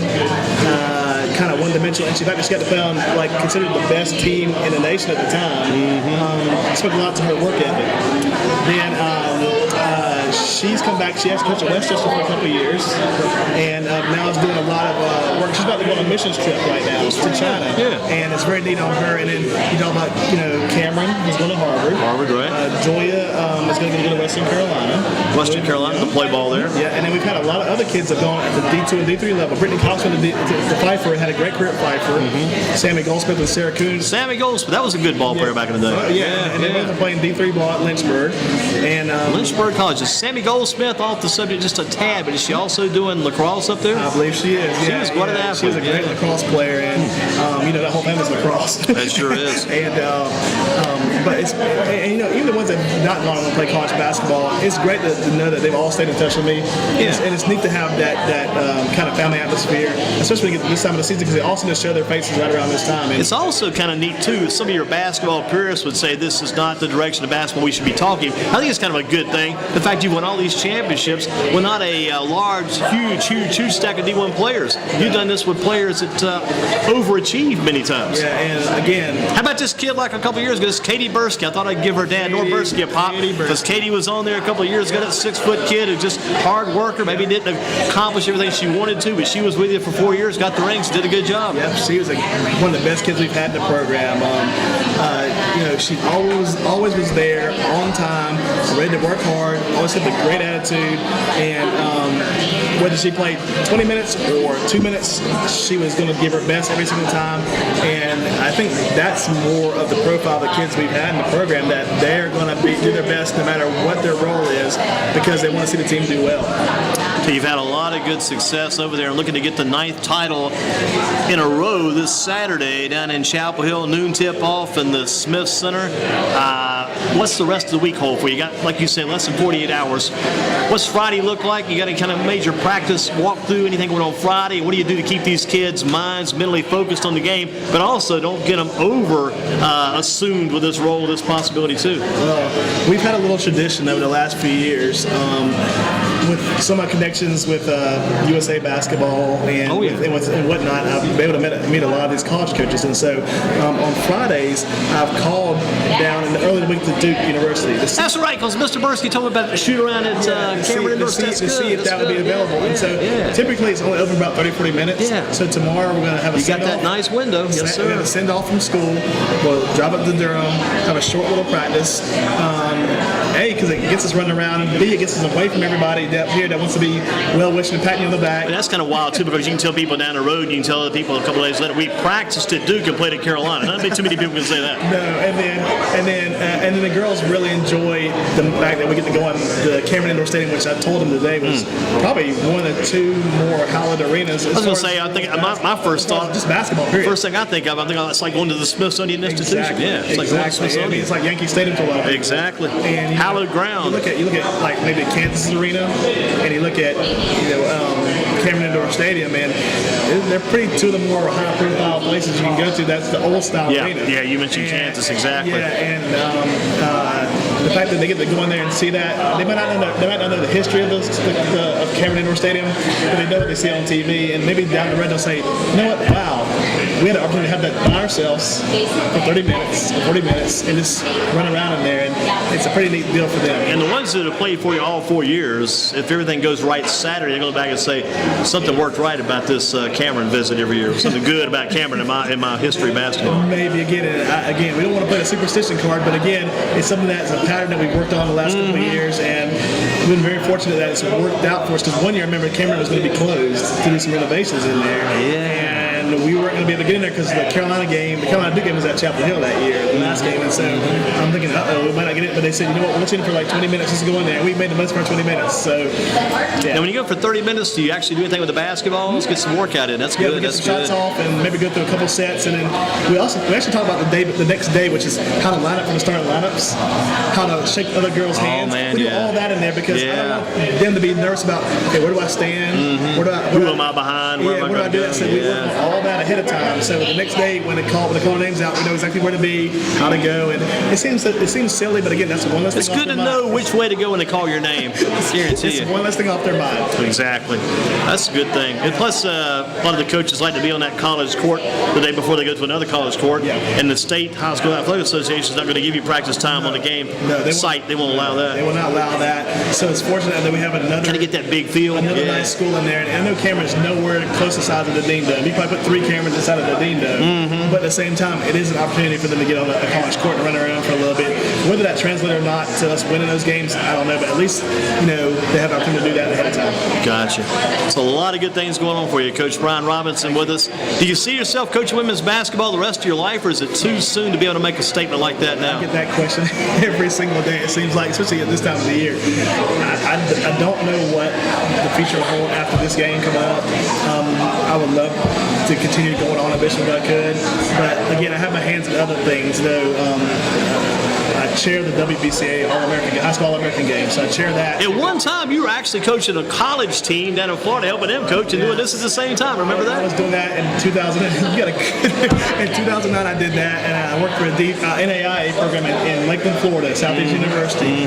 kind of one-dimensional, and she got to play on considered the best team in the nation at the time. Spoke a lot to her work ethic. Then she's come back. She actually coached at Westchester for a couple of years, and now is doing a lot of work. She's about to go on a missions trip right now to China, and it's very neat on her. And then you know about Cameron, who's going to Harvard. Harvard, right? Joya is going to go to Western Carolina. Western Carolina, the play ball there. Yeah, and then we've had a lot of other kids that have gone at the D2 and D3 level. Brittany Cox went to Pfeiffer, had a great career at Pfeiffer. Sammy Goldsmith and Sarah Coons. Sammy Goldsmith, that was a good ball player back in the day. And they both are playing D3 ball at Lynchburg. And Lynchburg College. Is Sammy Goldsmith off the subject just a tad, but is she also doing lacrosse up there? I believe she is. She was quite an athlete. She's a great lacrosse player, and that whole family's lacrosse. That sure is. But it's even the ones that have not gone on to play college basketball, it's great to know that they've all stayed in touch with me. And it's neat to have that kind of family atmosphere, especially when you get to this time of the season, because they also just show their faces right around this time. And it's also kind of neat too. Some of your basketball purists would say this is not the direction of basketball we should be talking. I think it's kind of a good thing. The fact you won all these championships with not a large, huge stack of D1 players. You've done this with players that overachieved many times. Yeah, and again, how about this kid like a couple years ago? This Katie Bursky. I thought I'd give her dad, Nor Bursky, a pop because Katie was on there a couple of years ago. That 6-foot kid who just hard worker, maybe didn't accomplish everything she wanted to, but she was with you for 4 years, got the rings, did a good job. Yep, she was one of the best kids we've had in the program. She always was there on time, ready to work hard, always had a great attitude, and whether she played 20 minutes or 2 minutes, she was going to give her best every single time. And I think that's more of the profile of the kids we've had in the program, that they're going to do their best no matter what their role is, because they want to see the team do well. So you've had a lot of good success over there, looking to get the 9th title in a row this Saturday down in Chapel Hill, noon tip-off in the Smith Center. What's the rest of the week hold for you? You got, like you said, less than 48 hours. What's Friday look like? You got any kind of major practice, walk through, anything going on Friday? What do you do to keep these kids' minds mentally focused on the game, but also don't get them assumed with this role, this possibility too? Well, we've had a little tradition over the last few years. With some of my connections with USA basketball and whatnot, I've been able to meet a lot of these college coaches. And so on Fridays, I've called down in the early week to Duke University. That's right, because Mr. Bursky told me about the shoot around at Cameron Indoor State to see if that would be available. And so typically it's only open about 30-40 minutes. Yeah. So tomorrow we're going to have a send-off. You got that nice window. Yes, sir. We're going to send off from school. We'll drive up to Durham, have a short little practice. A, because it gets us running around, and B, it gets us away from everybody down here that wants to be well-wishing and patting you on the back. But that's kind of wild, too, because you can tell people down the road, and you can tell other people a couple of days later, we practiced at Duke and played at Carolina. Not too many people can say that. No, and then the girls really enjoy the fact that we get to go on the Cameron Indoor Stadium, which I told them today was probably one of two more hallowed arenas. I was going to say, I think my first thought, just basketball. Period. First thing I think of, it's like going to the Smithsonian Institution. Exactly. Yeah, it's like going to the Smithsonian. I mean, it's like Yankee Stadium to a lot of people. Exactly. And hallowed ground. You look at like maybe Kansas Arena, and you look at Cameron Indoor Stadium, and they're two of the more high-profile places you can go to. That's the old-style arena. Yeah, you mentioned Kansas, exactly. Yeah, and the fact that they get to go in there and see that, they might not know the history of of Cameron Indoor Stadium, but they know what they see on TV, and maybe down the road they'll say, you know what, wow, we had the opportunity to have that by ourselves for 30 minutes, 40 minutes, and just run around in there, and it's a pretty neat deal for them. And the ones that have played for you all 4 years, if everything goes right Saturday, they're going to go back and say, something worked right about this Cameron visit every year, something good about Cameron in my history of basketball. Maybe, again, we don't want to play a superstition card, but again, it's something that's a pattern that we've worked on the last couple of years, and we've been very fortunate that it's worked out for us, because one year I remember Cameron was going to be closed to do some renovations in there. Yeah. And we weren't going to be able to get in there because the Carolina Duke game was at Chapel Hill that year, the last game, and so I'm thinking, we might not get it, but they said, you know what, we'll let you in for like 20 minutes, just go in there, and we made the most of our 20 minutes, so, yeah. Now, when you go for 30 minutes, do you actually do anything with the basketball? Let's get some workout in. That's good. We get some shots off and maybe go through a couple sets, and then we actually talk about the next day, which is how to line up from the starting lineups, how to shake other girls' hands. We do all that in there because I don't want them to be nervous about, okay, where do I stand? Who am I behind? Where am I where do I do that? So we work on all that ahead of time. So the next day when they call names out, we know exactly where to be, how to go, and it seems silly, but again, that's one less thing. It's good to know which way to go when they call your name. It's one less thing off their mind. Exactly. That's a good thing. And plus, a lot of the coaches like to be on that college court the day before they go to another college court. Yeah. And the state high school athletic association is not going to give you practice time on the game site. They won't allow that. They will not allow that. So it's fortunate that we have another. Kind of get that big feel. Another nice school in there. And I know Cameron's nowhere close to the size of the Dean Dome. You probably put 3 cameras inside of the Dean Dome. But at the same time, it is an opportunity for them to get on a college court and run around for a little bit. Whether that translates or not to us winning those games, I don't know. But at least, they have the opportunity to do that ahead of time. Gotcha. So a lot of good things going on for you. Coach Brian Robinson with us. Do you see yourself coaching women's basketball the rest of your life, or is it too soon to be able to make a statement like that now? I get that question every single day, it seems like, especially at this time of the year. I don't know what the future will hold after this game coming up. I would love to continue going on ambition if I could, but again, I have my hands in other things, though. I chair the WBCA High School All-American Game, so I chair that. At one time, you were actually coaching a college team down in Florida, helping them coach and doing this at the same time. Remember that? I was doing that in 2000. In 2009, I did that, and I worked for a NAIA program in Lakeland, Florida, Southeast University.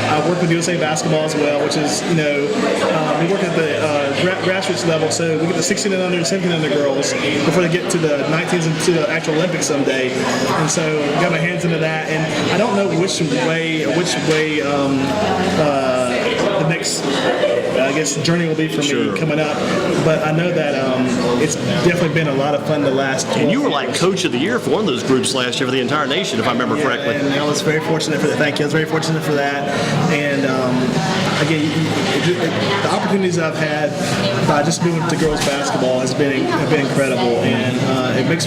I work with USA Basketball as well, which is, we work at the grassroots level, so we get the 16 and under, 17 and under girls before they get to the 19s and to the actual Olympics someday. And so got my hands into that, and I don't know which way the next, I guess, journey will be for me coming up. But I know that it's definitely been a lot of fun the last 12 And you were like Coach of the Year for one of those groups last year for the entire nation, if I remember correctly. And I was very fortunate for that. Thank you. I was very fortunate for that. And again, the opportunities I've had by just moving to girls basketball have been incredible, and it makes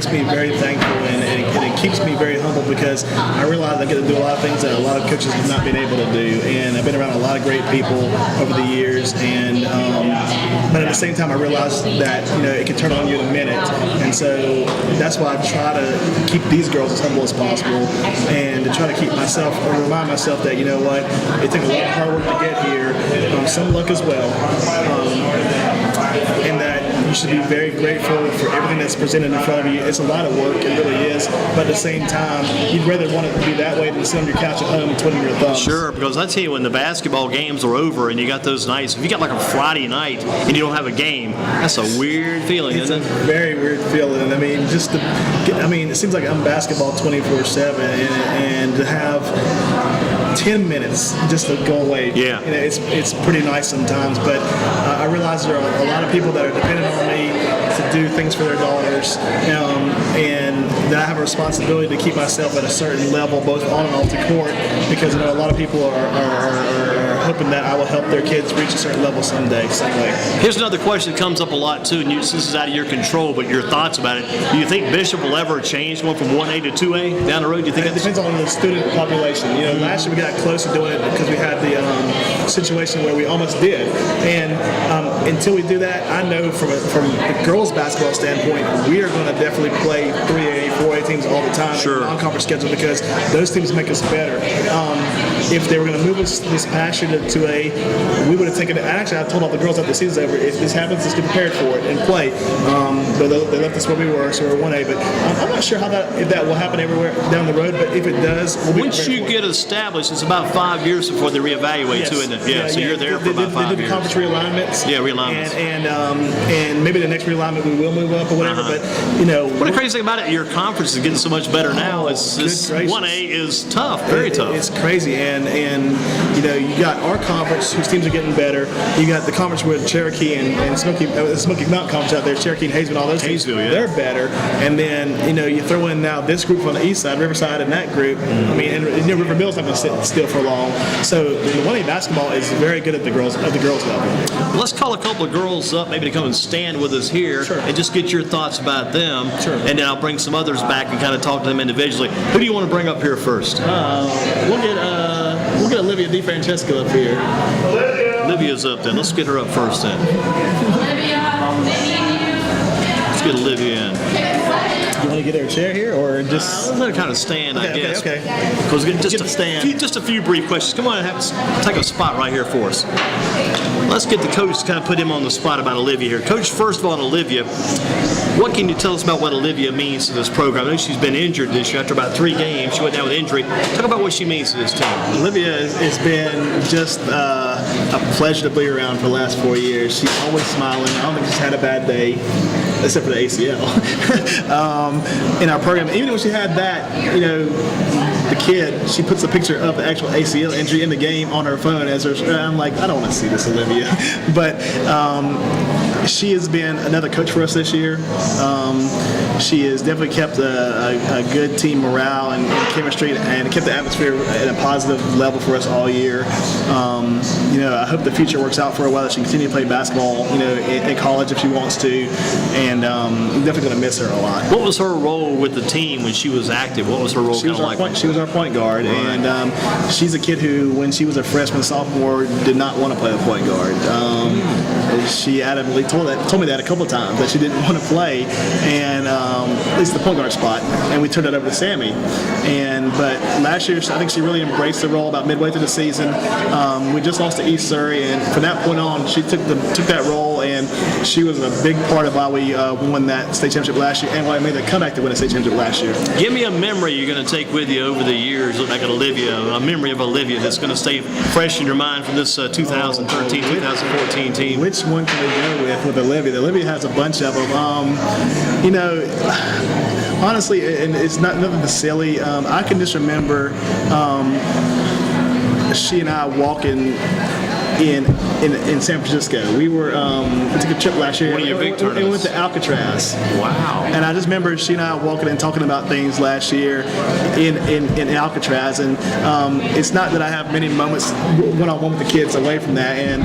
me very thankful, and it keeps me very humble because I realize I get to do a lot of things that a lot of coaches have not been able to do, and I've been around a lot of great people over the years, and but at the same time I realize that it can turn on you in a minute, and so that's why I try to keep these girls as humble as possible, and to try to keep myself or remind myself that what, it took a lot of hard work to get here, some luck as well, and that you should be very grateful for everything that's presented in front of you. It's a lot of work, it really is, but at the same time, you'd rather want it to be that way than sit on your couch at home and twiddling your thumbs. Sure, because I tell you, when the basketball games are over and you got those nights, if you got like a Friday night and you don't have a game, that's a weird feeling, isn't it? It's a very weird feeling. I mean, it seems like I'm basketball 24/7, and to have 10 minutes just to go away. Yeah. It's pretty nice sometimes, but I realize there are a lot of people that are dependent on for me to do things for their daughters, and that I have a responsibility to keep myself at a certain level, both on and off the court, because I know a lot of people are hoping that I will help their kids reach a certain level someday. Here's another question that comes up a lot too, and this is out of your control, but your thoughts about it. Do you think Bishop will ever change going from 1A to 2A down the road? Do you think it depends on the student population? Last year we got close to doing it because we had the situation where we almost did, and until we do that, I know from the girls basketball standpoint, we are going to definitely play 3A, 4A teams all the time sure. on the non-conference schedule because those teams make us better. If they were going to move us this past year to 2A, we would have taken it. Actually, I told all the girls after the season's over, if this happens, let's get prepared for it and play. But they left us where we were, so we're 1A. But I'm not sure if that will happen everywhere down the road. But if it does, we'll be once you get established, it's about 5 years before they reevaluate too, isn't it? Yeah. So you're there for about 5 years. They do the conference realignments. Yeah, realignments. And maybe the next realignment we will move up or whatever. But what a crazy thing about it, your conference is getting so much better now. It's 1A is tough, very tough. It's crazy, and you got our conference whose teams are getting better. You got the conference with Cherokee and Smoky Mountain Conference out there, Cherokee and Hayesville, all those teams. They're better. And then you throw in now this group on the east side, Riverside, and that group. I mean, and River Mill's not going to sit still for long. So the 1A basketball is very good at the girls level. Let's call a couple of girls up, maybe to come and stand with us here, sure. and just get your thoughts about them. Sure. And then I'll bring some others back and kind of talk to them individually. Who do you want to bring up here first? We'll get Olivia DeFrancesco up here. Olivia's up then. Let's get her up first then. Let's get Olivia in. You want to get her a chair here, or just let her kind of stand, I guess. Okay. Because Just a few brief questions. Come on and take a spot right here for us. Let's get the coach to kind of put him on the spot about Olivia here. Coach, first of all, on Olivia, what can you tell us about what Olivia means to this program? I know she's been injured this year after about 3 games. She went down with injury. Talk about what she means to this team. Olivia has been just a pleasure to be around for the last 4 years. She's always smiling. I don't think she's had a bad day, except for the ACL. In our program, even when she had that, the kid, she puts a picture of the actual ACL injury in the game on her phone as her. I'm like, I don't want to see this, Olivia. But she has been another coach for us this year. She has definitely kept a good team morale and chemistry, and kept the atmosphere at a positive level for us all year. I hope the future works out for her well, that she can continue to play basketball, in college if she wants to, and I'm definitely going to miss her a lot. What was her role with the team when she was active? What was her role kind of like? She was our point guard, right. And she's a kid who, when she was a freshman, sophomore, did not want to play the point guard. She adamantly told me that a couple of times, that she didn't want to play, and at least the point guard spot, and we turned it over to Sammy. But last year, I think she really embraced the role about midway through the season. We just lost to East Surrey, and from that point on, she took that role, and she was a big part of why we won that state championship last year, and why we made the comeback to win a state championship last year. Give me a memory you're going to take with you over the years, look like Olivia, a memory of Olivia that's going to stay fresh in your mind from this 2013, 2014 team. Which one can we go with Olivia? Olivia has a bunch of them. Honestly, and it's nothing silly. I can just remember she and I walking in San Francisco. We took a trip last year. One of your big tournaments. And we went to Alcatraz. Wow. And I just remember she and I walking and talking about things last year in Alcatraz. And it's not that I have many moments one-on-one with the kids away from that. And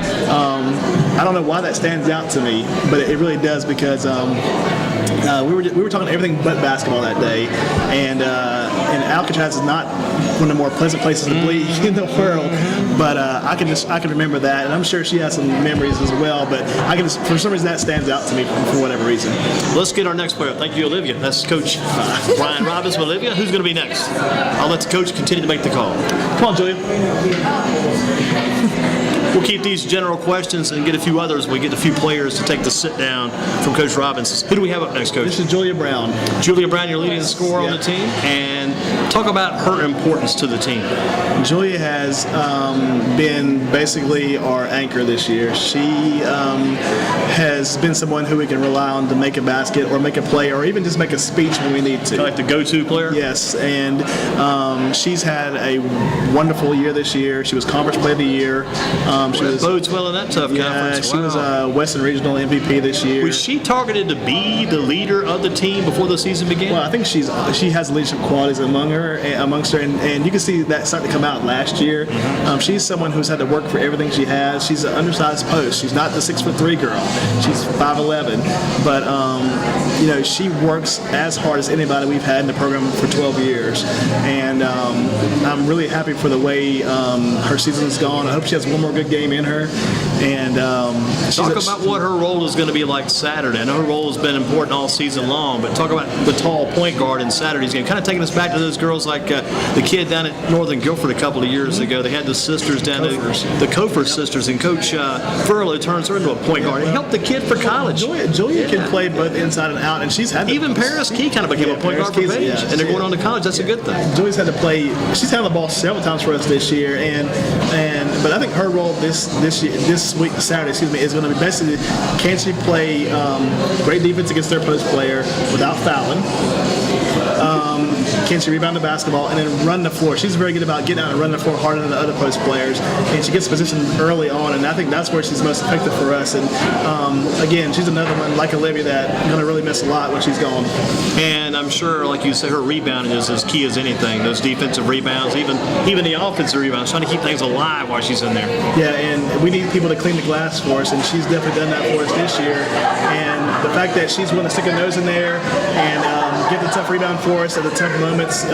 I don't know why that stands out to me, but it really does, because we were talking everything but basketball that day, and Alcatraz is not one of the more pleasant places to be in the world. But I can remember that, and I'm sure she has some memories as well. But for some reason, that stands out to me for whatever reason. Let's get our next player. Thank you, Olivia. That's Coach Brian Robbins with Olivia. Who's going to be next? I'll let the coach continue to make the call. Come on, Julia. We'll keep these general questions and get a few others. We get a few players to take the sit down from Coach Robbins. Who do we have up next, Coach? This is Julia Brown. Julia Brown, you're leading the scorer on the team. And talk about her importance to the team. Julia has been basically our anchor this year. She has been someone who we can rely on to make a basket or make a play or even just make a speech when we need to. Kind of like the go-to player? Yes, and she's had a wonderful year this year. She was Conference Player of the Year. She was bodes well in that tough conference. she was Wow. Western Regional MVP this year. Was she targeted to be the leader of the team before the season began? Well, I think she has leadership qualities amongst her, and you can see that starting to come out last year. She's someone who's had to work for everything she has. She's an undersized post. She's not the 6'3" girl. She's 5'11", but she works as hard as anybody we've had in the program for 12 years, and I'm really happy for the way her season's gone. I hope she has one more good game in her. And talk about what her role is going to be like Saturday. I know her role has been important all season long, but talk about the tall point guard in Saturday's game. Kind of taking us back to those girls like the kid down at Northern Guilford a couple of years ago. They had the sisters down there, the Kofer sisters, and Coach Furlow turns her into a point guard. It helped the kid for college. Julia can play both inside and out, and she's had even Paris Key kind of became a point guard for Paige, and they're going on to college. That's a good thing. Julia's had to play. She's handled the ball several times for us this year, but I think her role this week, Saturday, is going to be basically, can she play great defense against their post player without fouling? Can she rebound the basketball and then run the floor? She's very good about getting out and running the floor harder than the other post players, and she gets positioned early on, and I think that's where she's most effective for us. And again, she's another one like Olivia that going to really miss a lot when she's gone. And I'm sure, like you say, her rebounding is as key as anything. Those defensive rebounds, even the offensive rebounds, trying to keep things alive while she's in there. Yeah, and we need people to clean the glass for us, and she's definitely done that for us this year. And the fact that she's willing to stick her nose in there and get the tough rebound for us at the tough moments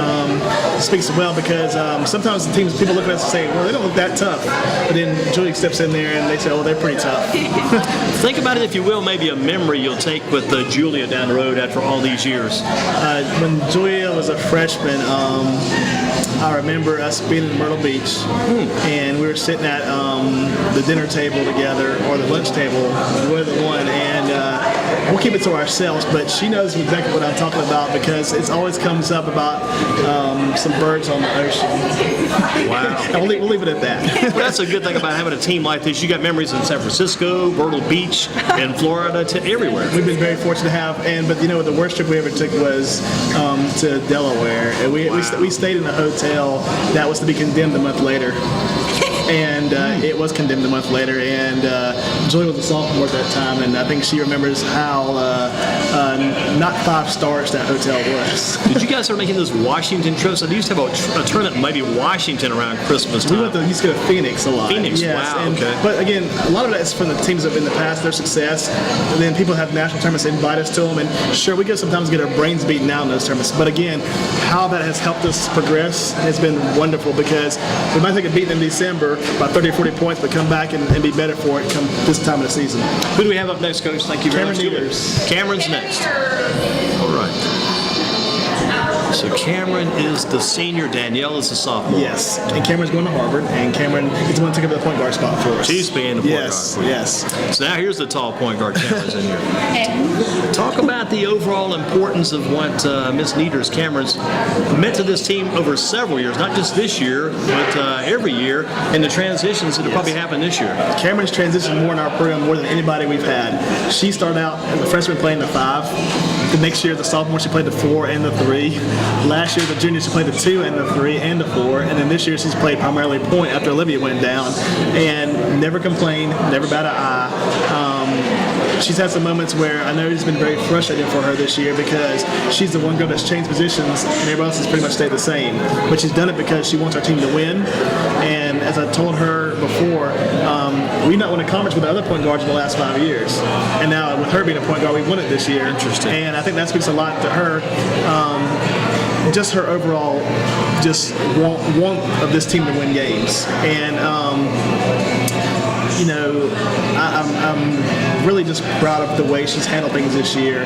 speaks well, because sometimes the teams, people look at us and say, well, they don't look that tough. But then Julie steps in there and they say, oh, they're pretty tough. Think about it, if you will, maybe a memory you'll take with Julia down the road after all these years. When Julia was a freshman, I remember us being in Myrtle Beach, and we were sitting at the dinner table together, or the lunch table, whatever the one, and we'll keep it to ourselves, but she knows exactly what I'm talking about, because it always comes up about some birds on the ocean. Wow. And we'll leave it at that. Well, that's a good thing about having a team like this. You got memories in San Francisco, Myrtle Beach, and Florida, everywhere. We've been very fortunate to have, but the worst trip we ever took was to Delaware. And we stayed in a hotel that was to be condemned a month later. And it was condemned a month later, and Julie was a sophomore at that time, and I think she remembers how not 5 stars that hotel was. Did you guys start making those Washington trips? They used to have a tournament, maybe Washington, around Christmas time. We used to go to Phoenix a lot. Phoenix, yes. wow, okay. But again, a lot of that is from the teams that have in the past, their success, and then people have national tournaments that invite us to them, and sure, we go sometimes get our brains beaten out in those tournaments, but again, how that has helped us progress has been wonderful, because we might take a beating in December by 30 or 40 points, but come back and be better for it come this time of the season. Who do we have up next, Coach? Thank you very much. Cameron's next. All right. So Cameron is the senior, Danielle is the sophomore. Yes, and Cameron's going to Harvard, and Cameron is the one to take up the point guard spot for us. She's being the point guard for you. Yes. So now here's the tall point guard, Cameron's in here. Talk about the overall importance of what Miss Nieder's, Cameron's, meant to this team over several years, not just this year, but every year, and the transitions that have probably happened this year. Cameron's transitioned more in our program more than anybody we've had. She started out as a freshman playing the 5. The next year, as a sophomore, she played the 4 and the 3. Last year, as a junior, she played the 2 and the 3 and the 4. And then this year, she's played primarily point after Olivia went down. And never complained, never bat an eye. She's had some moments where I know it's been very frustrating for her this year, because she's the one girl that's changed positions and everybody else has pretty much stayed the same. But she's done it because she wants our team to win. And as I told her before, we've not won a conference with the other point guards in the last 5 years. And now with her being a point guard, we won it this year. Interesting. And I think that speaks a lot to her. Just her overall want of this team to win games. And I'm really just proud of the way she's handled things this year.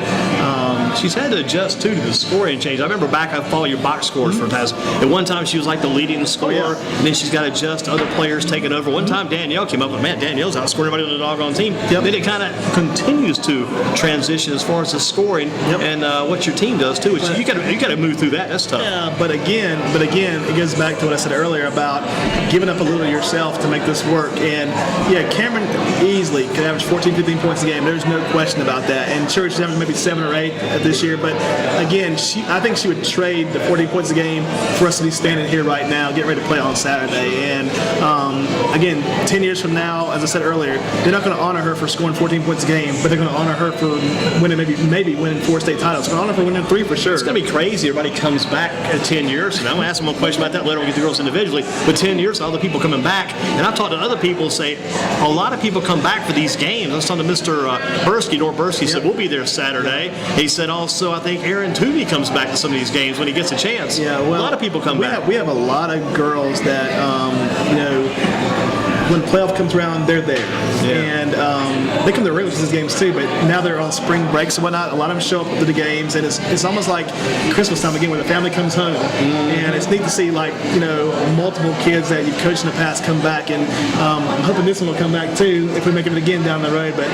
She's had to adjust, too, to the scoring change. I remember back, I follow your box scores from times. At one time, she was like the leading scorer, and then she's got to adjust to other players taking over. One time, Danielle came up with, man, Danielle's outscoring everybody on the doggone team. Yep. Then it kind of continues to transition as far as the scoring and what your team does, too. Which you got to move through that. That's tough. Yeah, but again, it goes back to what I said earlier about giving up a little of yourself to make this work. And yeah, Cameron easily easily could average 14, 15 points a game. There's no question about that. And sure, she's having maybe 7 or 8 this year, but again, I think she would trade the 14 points a game for us to be standing here right now, getting ready to play on Saturday. And again, 10 years from now, as I said earlier, they're not going to honor her for scoring 14 points a game, but they're going to honor her for winning maybe winning 4 state titles. They're going to honor her for winning 3 for sure. It's going to be crazy. Everybody comes back 10 years. And I'm going to ask them one question about that later. We'll get the girls individually. But 10 years, all the people coming back. And I've talked to other people say a lot of people come back for these games. I was talking to Mr. Bursky. Nor Bursky said, we'll be there Saturday. He said also, I think Aaron Toomey comes back to some of these games when he gets a chance. Yeah, well, a lot of people come back. We have a lot of girls that, when playoff comes around, they're there. Yeah. And they come to regular season games too, but now they're on spring breaks and whatnot. A lot of them show up to the games, and it's almost like Christmas time again when the family comes home. And it's neat to see, multiple kids that you've coached in the past come back. And I'm hoping this one will come back too if we make it again down the road. But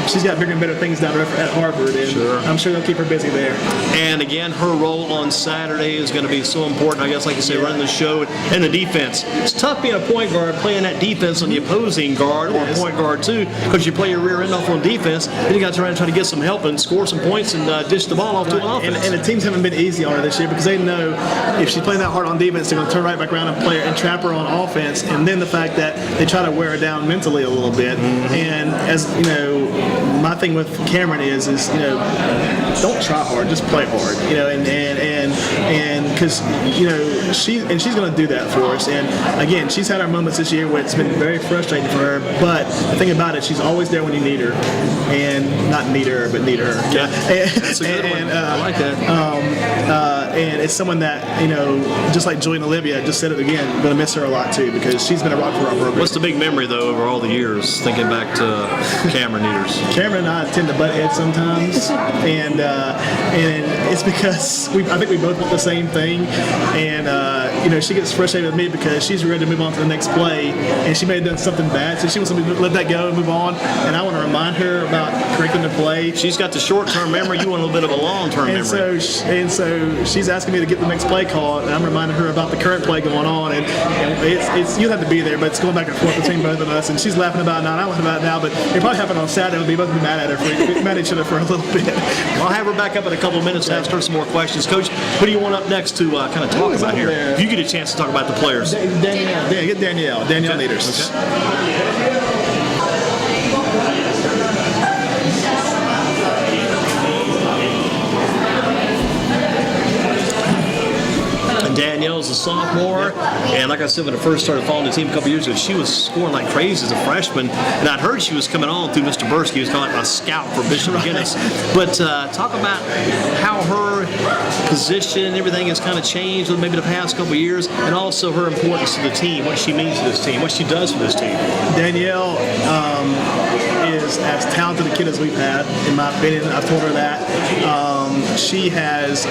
she's got bigger and better things down the road at Harvard, and I'm sure they'll keep her busy there. And again, her role on Saturday is going to be so important. I guess, like you say, running the show and the defense. It's tough being a point guard playing that defense on the opposing guard or point guard too, because you play your rear end off on defense, then you got to try to get some help and score some points and dish the ball off to an offense. And the teams haven't been easy on her this year because they know if she's playing that hard on defense, they're going to turn right back around and play her and trap her on offense. And then the fact that they try to wear her down mentally a little bit. And as you know, my thing with Cameron is don't try hard, just play hard. And because she's going to do that for us. And again, she's had her moments this year where it's been very frustrating for her. But the thing about it, she's always there when you need her, and not need her, but need her. Yeah, that's a good one. I like that. And it's someone that just like Julie and Olivia just said it again. Going to miss her a lot too because she's been a rock for our program. What's the big memory though over all the years? Thinking back to Cameron Neaters. Cameron and I tend to butt heads sometimes, and it's because I think we both want the same thing, and she gets frustrated with me because she's ready to move on to the next play, and she may have done something bad, so she wants me to let that go and move on, and I want to remind her about correcting the play. She's got the short-term memory. You want a little bit of a long-term memory. So she's asking me to get the next play called, and I'm reminding her about the current play going on, and it's you have to be there, but it's going back and forth between both of us, and she's laughing about it now, and I'm laughing about it now, but it probably happened on Saturday. We'll be both mad at each other for a little bit. I'll have her back up in a couple of minutes to ask her some more questions. Coach, who do you want up next to kind of talk about here? There? You get a chance to talk about the players. Danielle Neaters. Okay. Danielle's a sophomore, and like I said, when I first started following the team a couple years ago, she was scoring like crazy as a freshman, and I'd heard she was coming on through Mr. Bursky. He was kind of like a scout for Bishop McGuinness. But talk about how her position, everything has kind of changed with maybe the past couple years, and also her importance to the team, what she means to this team, what she does for this team. Danielle is as talented a kid as we've had, in my opinion. I've told her that. She has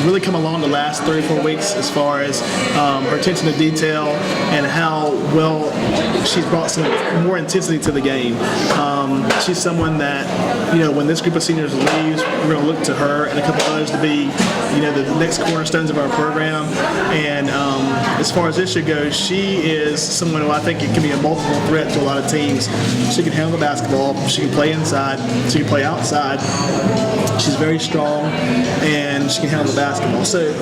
really come along the last 3 or 4 weeks as far as her attention to detail and how well she's brought some more intensity to the game. She's someone that, when this group of seniors leaves, we're going to look to her and a couple others to be, the next cornerstones of our program. And as far as this year goes, she is someone who I think it can be a multiple threat to a lot of teams. She can handle the basketball. She can play inside. She can play outside. She's very strong, and she can handle the basketball. So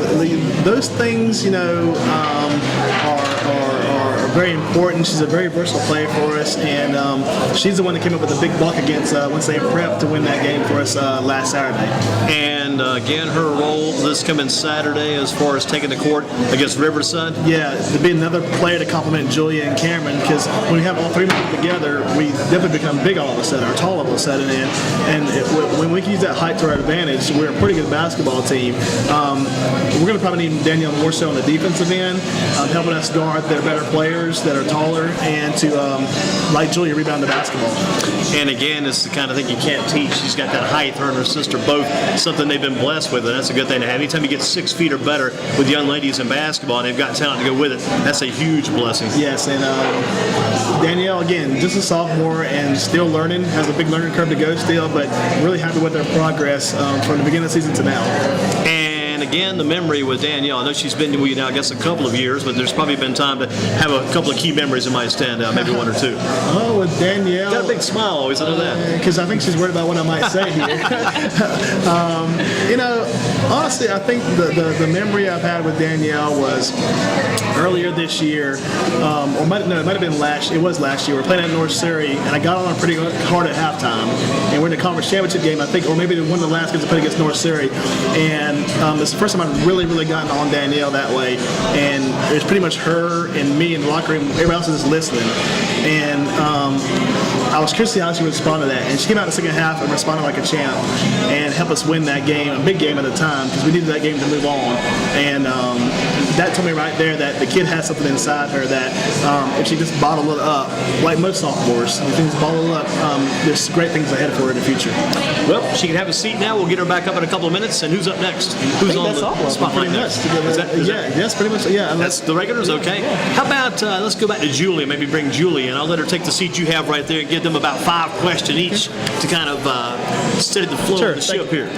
those things, are very important. She's a very versatile player for us, and she's the one that came up with a big block against Westerover Prep to win that game for us last Saturday. And again, her role this coming Saturday as far as taking the court against Riverside. Yeah, to be another player to complement Julia and Cameron, because when we have all 3 of them together, we definitely become big all of a sudden, or tall all of a sudden, and when we can use that height to our advantage, we're a pretty good basketball team. We're going to probably need Danielle more so on the defensive end, helping us guard their better players that are taller, and to, like Julia, rebound the basketball. And again, it's the kind of thing you can't teach. She's got that height, her and her sister both, something they've been blessed with, and that's a good thing to have. Anytime you get 6 feet or better with young ladies in basketball and they've got talent to go with it, that's a huge blessing. Yes, and Danielle, again, just a sophomore and still learning, has a big learning curve to go still, but really happy with their progress from the beginning of the season to now. And again the memory with Danielle? I know she's been with you now, I guess, a couple of years, but there's probably been time to have a couple of key memories that might stand out, maybe one or two. Oh, with Danielle. Got a big smile always, I know that. Because I think she's worried about what I might say here. Honestly, I think the memory I've had with Danielle was earlier this year, it might have been last year. We were playing at North Surrey, and I got on her pretty hard at halftime. And we're in the conference championship game, I think, or maybe one of the last games I played against North Surrey. And it's the first time I've really gotten on Danielle that way. And it was pretty much her and me in the locker room. Everybody else was just listening. And I was curious to see how she would respond to that. And she came out in the second half and responded like a champ and helped us win that game, a big game at the time, because we needed that game to move on. And that told me right there that the kid has something inside her that if she just bottled it up, like most sophomores, if things bottle up, there's great things ahead for her in the future. Well, she can have a seat now. We'll get her back up in a couple of minutes. And who's up next? Who's on the spotlight next? Yes, pretty much. Yeah, that's the regulars. Okay. How about let's go back to Julie. Maybe bring Julie in. I'll let her take the seat you have right there and give them about 5 questions each to kind of steady the flow of the ship here.